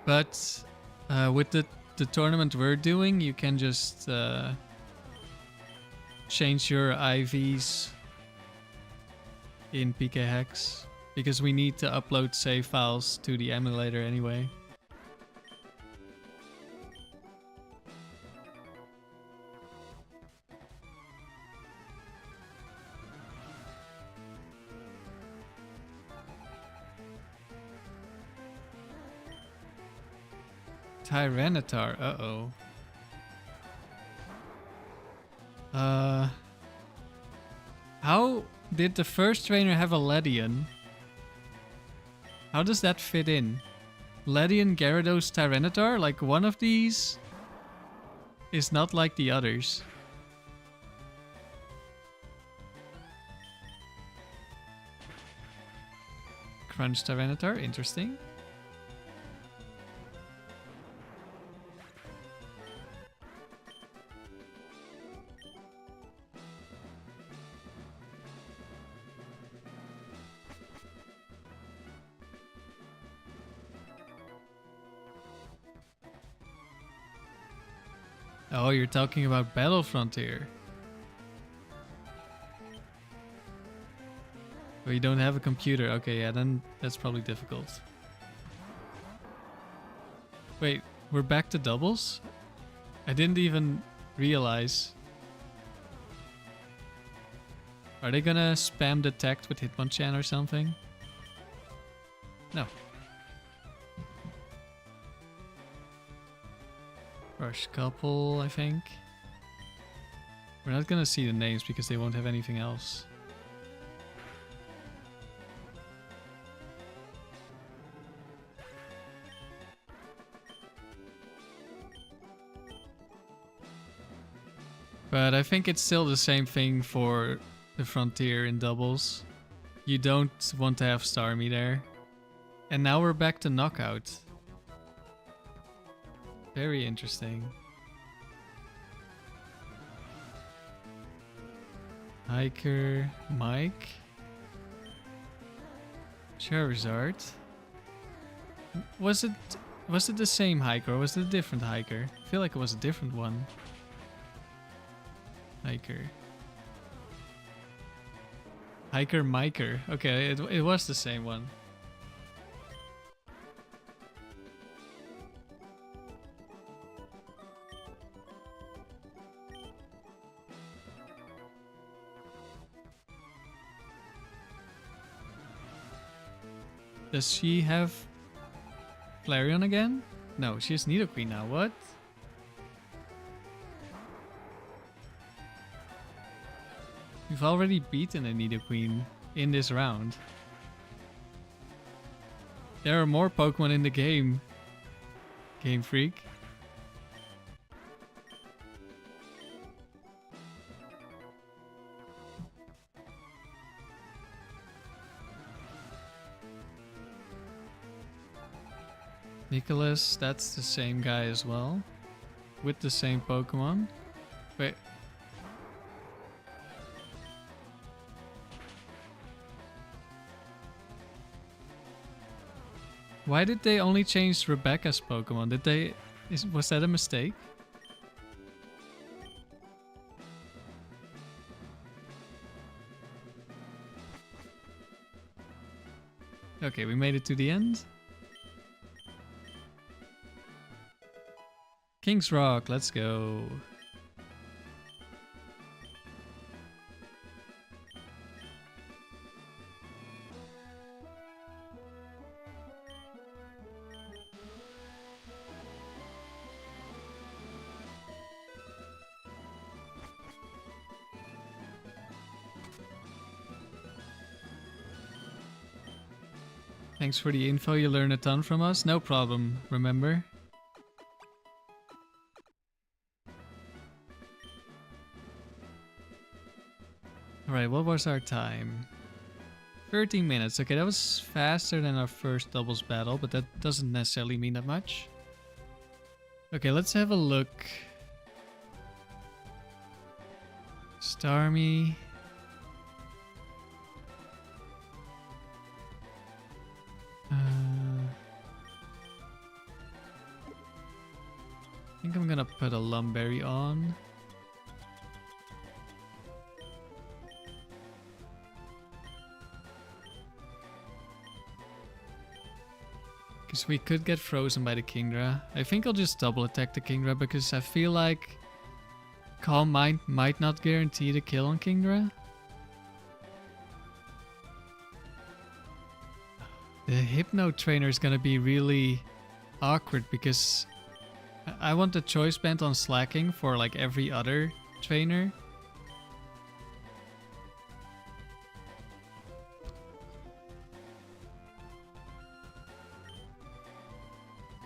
Speaker 1: But with the tournament we're doing, you can just change your IVs in PK Hex. Because we need to upload save files to the emulator anyway. Tyranitar, uh-oh. How did the first trainer have a Ledian? How does that fit in? Ledian, Gyarados, Tyranitar? Like, one of these is not like the others. Crunch Tyranitar, interesting. Oh, you're talking about Battle Frontier. Oh, you don't have a computer. Okay, yeah, then that's probably difficult. Wait, we're back to doubles? I didn't even realize. Are they gonna spam detect with Hitmonchan or something? No. Rush couple, I think. We're not gonna see the names because they won't have anything else. But I think it's still the same thing for the Frontier in doubles. You don't want to have Starmie there. And now we're back to knockout. Very interesting. Hiker, Mike. Charizard. Was it the same hiker or was it a different hiker? I feel like it was a different one. Hiker. Hiker Miker. Okay, it was the same one. Does she have Flareon again? No, she has Nidoqueen now. What? We've already beaten a Nidoqueen in this round. There are more Pokemon in the game. Game Freak. Nicholas, that's the same guy as well. With the same Pokemon. Wait. Why did they only change Rebecca's Pokemon? Was that a mistake? Okay, we made it to the end. King's Rock, let's go. Thanks for the info, you learn a ton from us. No problem, remember? Alright, what was our time? 13 minutes. Okay, that was faster than our first doubles battle, but that doesn't necessarily mean that much. Okay, let's have a look. Starmie. I think I'm gonna put a Lumberry on. Because we could get frozen by the Kingdra. I think I'll just double attack the Kingdra because I feel like Calm Mind might not guarantee the kill on Kingdra. The Hypno Trainer is gonna be really awkward because I want the Choice Band on Slacking for like every other trainer.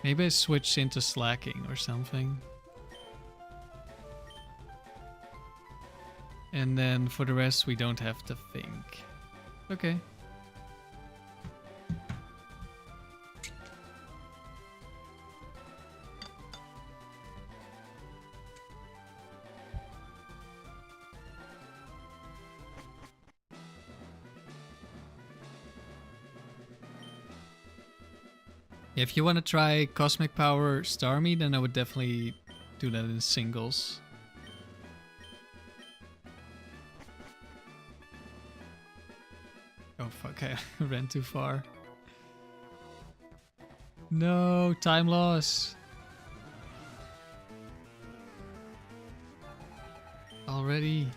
Speaker 1: Maybe I switch into Slacking or something. And then for the rest we don't have to think. Okay. If you want to try Cosmic Power Starmie, then I would definitely do that in singles. Oh fuck, I ran too far. No, time loss. Already.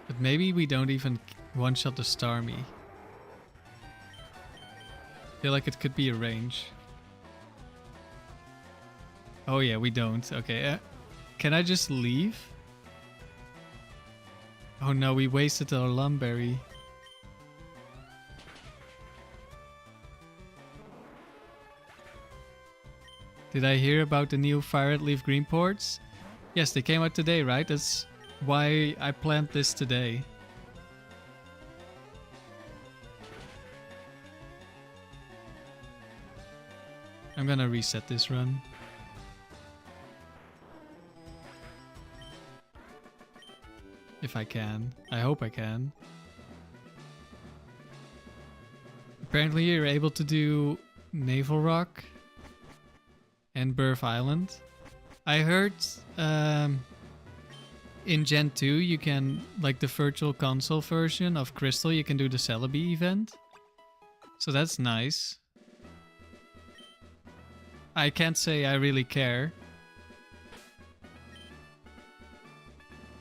Speaker 1: But maybe we don't even one-shot the Starmie. Feel like it could be a range. Oh yeah, we don't. Okay, can I just leave? Oh no, we wasted our Lumberry. Did I hear about the new Fire Red Leaf Green ports? Yes, they came out today, right? That's why I planned this today. I'm gonna reset this run. If I can. I hope I can. Apparently you're able to do Naval Rock and Burf Island. I heard in Gen 2 you can, like the virtual console version of Crystal, you can do the Celebi event. So that's nice. I can't say I really care.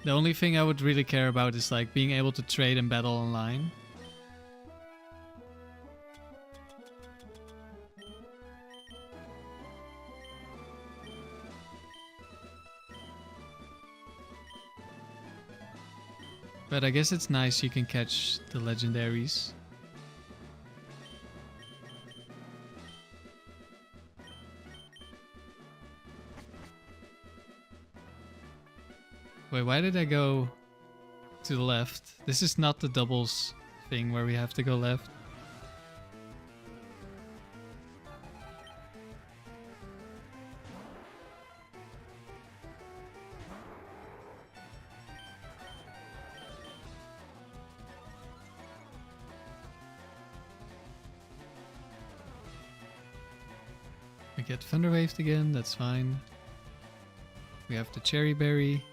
Speaker 1: The only thing I would really care about is like being able to trade and battle online. But I guess it's nice you can catch the legendaries. Wait, why did I go to the left? This is not the doubles thing where we have to go left. We get Thunderwaved again, that's fine. We have the Cherry Berry.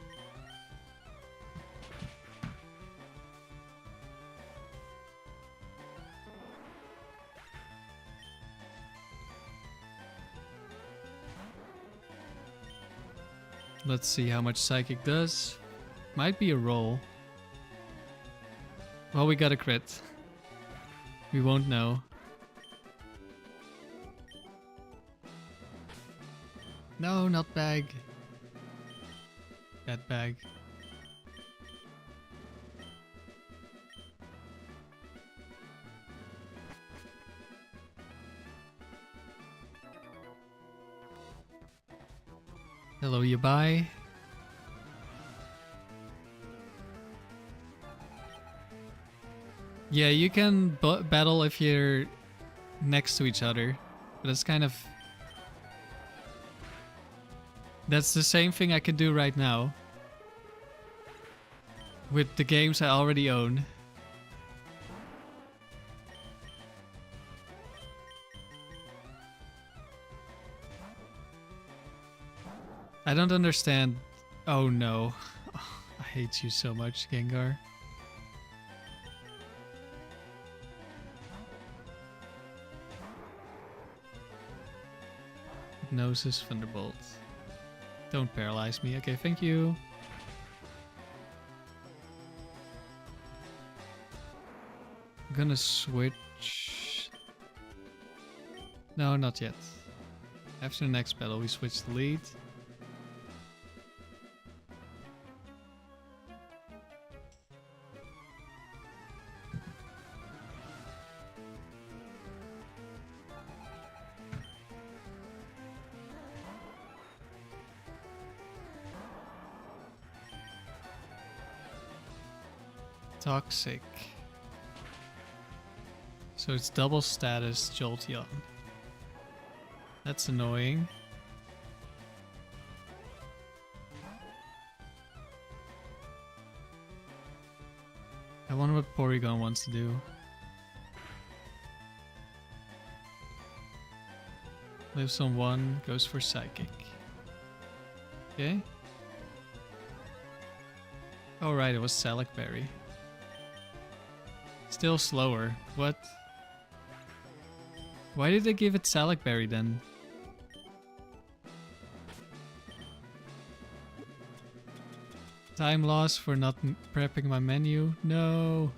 Speaker 1: Let's see how much Psychic does. Might be a roll. Well, we got a crit. We won't know. No, not bag. Bad bag. Hello, you buy. Yeah, you can battle if you're next to each other, but it's kind of... That's the same thing I can do right now with the games I already own. I don't understand. Oh no. Oh, I hate you so much, Gengar. Hypnosis, Thunderbolt. Don't paralyze me. Okay, thank you. I'm gonna switch. No, not yet. After the next battle, we switch the lead. Toxic. So it's double status Jolteon. That's annoying. I wonder what Porygon wants to do. Lives on 1, goes for Psychic. Okay. Oh right, it was Salak Berry. Still slower. What? Why did they give it Salak Berry then? Time loss for not prepping my menu. No.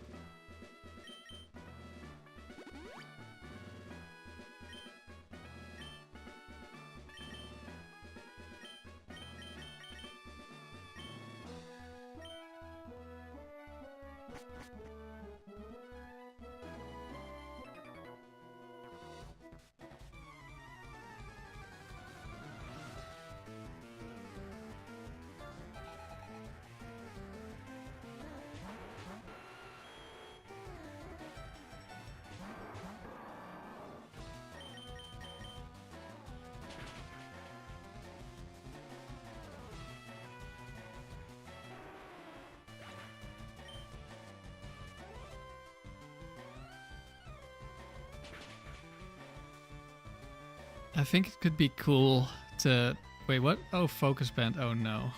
Speaker 1: I think it could be cool to... Wait, what? Oh, Focus Band. Oh no.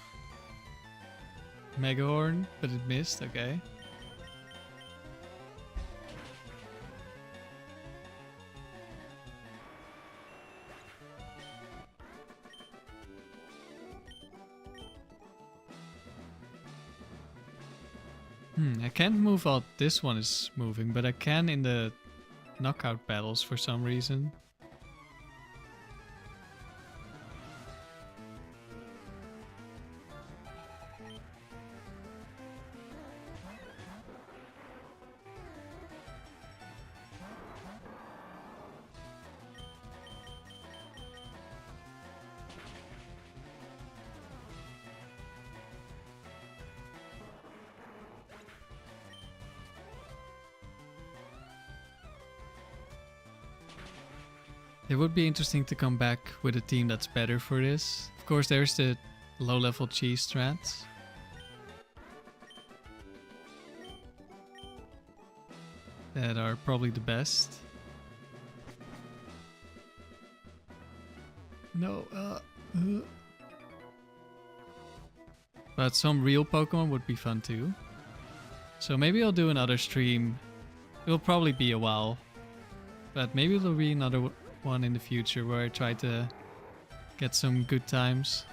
Speaker 1: Megahorn, but it missed. Okay. I can't move while this one is moving, but I can in the knockout battles for some reason. It would be interesting to come back with a team that's better for this. Of course, there's the low-level cheese strats. That are probably the best. No, But some real Pokemon would be fun too. So maybe I'll do another stream. It'll probably be a while. But maybe there'll be another one in the future where I try to get some good times.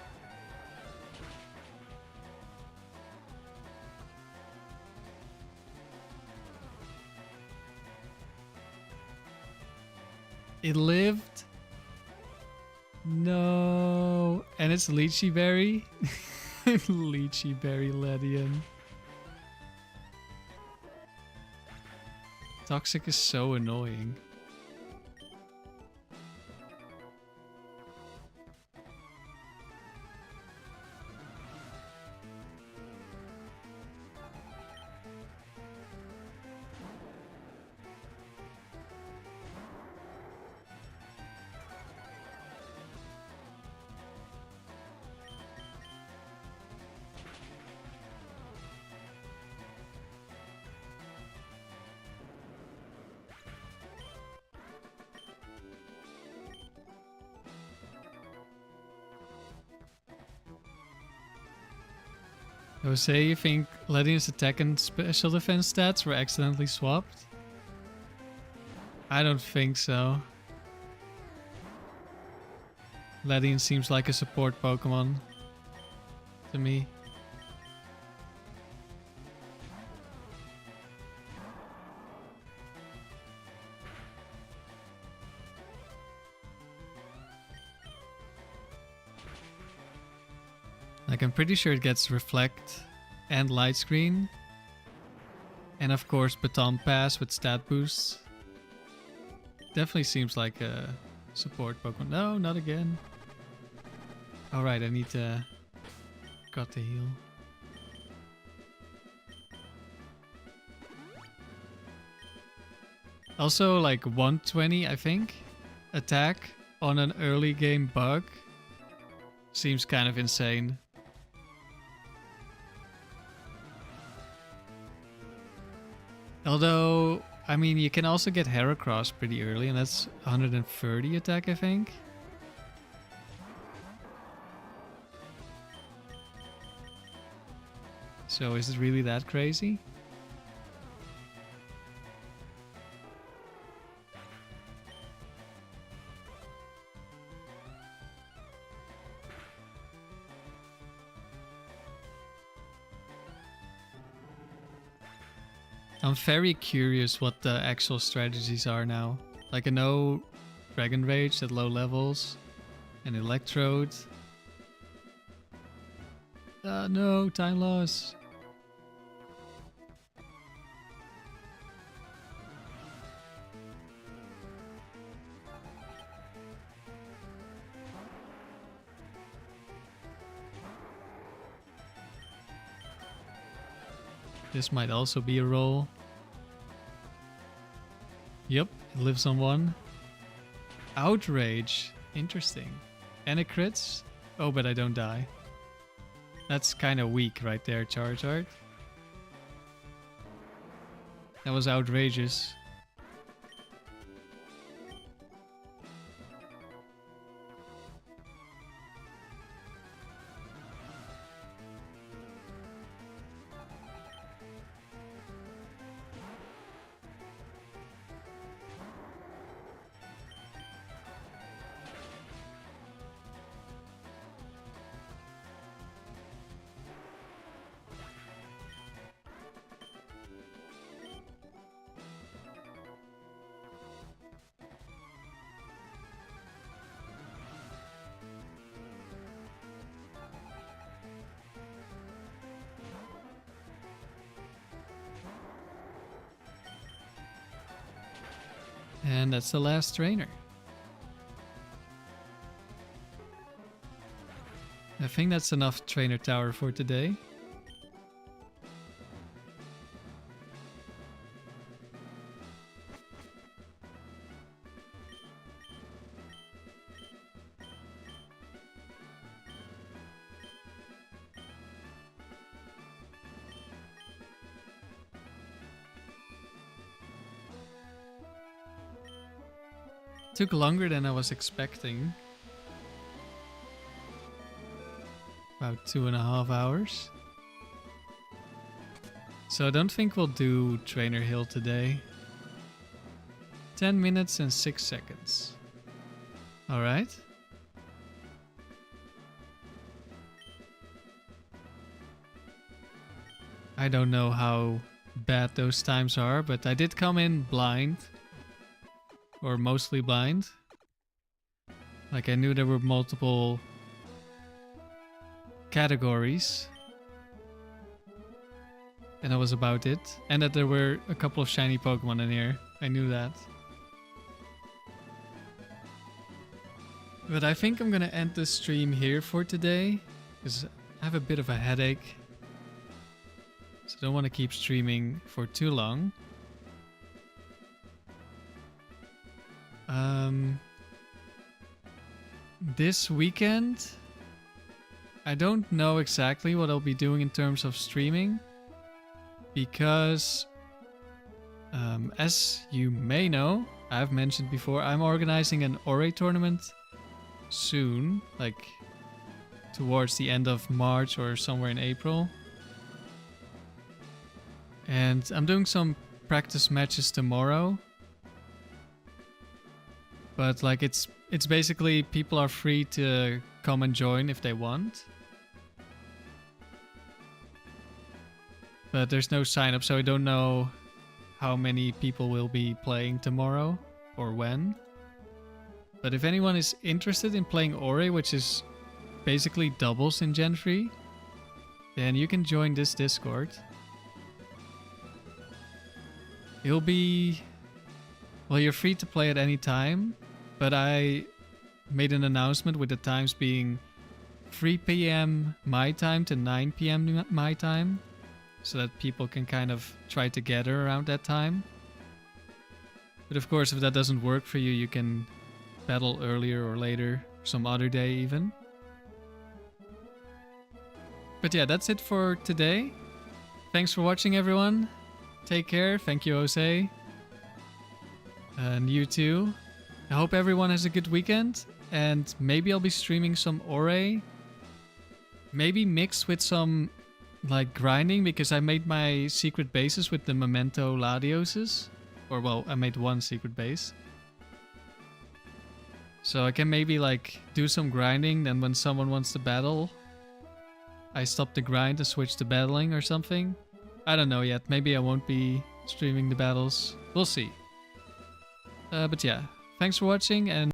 Speaker 1: It lived? No. And it's Lychee Berry? Lychee Berry Ledian. Toxic is so annoying. Jose, you think Ledian's attack and special defense stats were accidentally swapped? I don't think so. Ledian seems like a support Pokemon to me. Like, I'm pretty sure it gets Reflect and Light Screen. And of course, Baton Pass with stat boosts. Definitely seems like a support Pokemon. No, not again. Alright, I need to... Got to heal. Also, like 120, I think, attack on an early game bug seems kind of insane. Although, I mean, you can also get Heracross pretty early, and that's 130 attack, I think. So is it really that crazy? I'm very curious what the actual strategies are now. Like I know Dragon Rage at low levels and Electrode. No, time loss. This might also be a roll. Yep, it lives on 1. Outrage. Interesting. And it crits? Oh, but I don't die. That's kind of weak right there, Charizard. That was outrageous. And that's the last trainer. I think that's enough trainer tower for today. Took longer than I was expecting. About 2.5 hours. So I don't think we'll do Trainer Hill today. 10 minutes and 6 seconds. Alright. I don't know how bad those times are, but I did come in blind. Or mostly blind. Like I knew there were multiple categories. And that was about it. And that there were a couple of shiny Pokemon in here. I knew that. But I think I'm gonna end the stream here for today. Because I have a bit of a headache. So I don't want to keep streaming for too long. This weekend, I don't know exactly what I'll be doing in terms of streaming, because as you may know, I've mentioned before, I'm organizing an Ore tournament soon, like towards the end of March or somewhere in April. And I'm doing some practice matches tomorrow. But like it's basically people are free to come and join if they want. But there's no sign up, so I don't know how many people will be playing tomorrow or when. But if anyone is interested in playing Ore, which is basically doubles in Gen 3, then you can join this Discord. It'll be... well, you're free to play at any time. But I made an announcement with the times being 3 p.m. my time to 9 p.m. my time, so that people can kind of try to gather around that time. But of course, if that doesn't work for you, you can battle earlier or later, some other day even. But yeah, that's it for today. Thanks for watching, everyone. Take care. Thank you, Jose. And you too. I hope everyone has a good weekend, and maybe I'll be streaming some Ore. Maybe mixed with some like grinding because I made my secret bases with the Memento Latioses. Or well, I made one secret base. So I can maybe like do some grinding, then when someone wants to battle, I stop the grind to switch to battling or something. I don't know yet. Maybe I won't be streaming the battles. We'll see. But yeah, thanks for watching and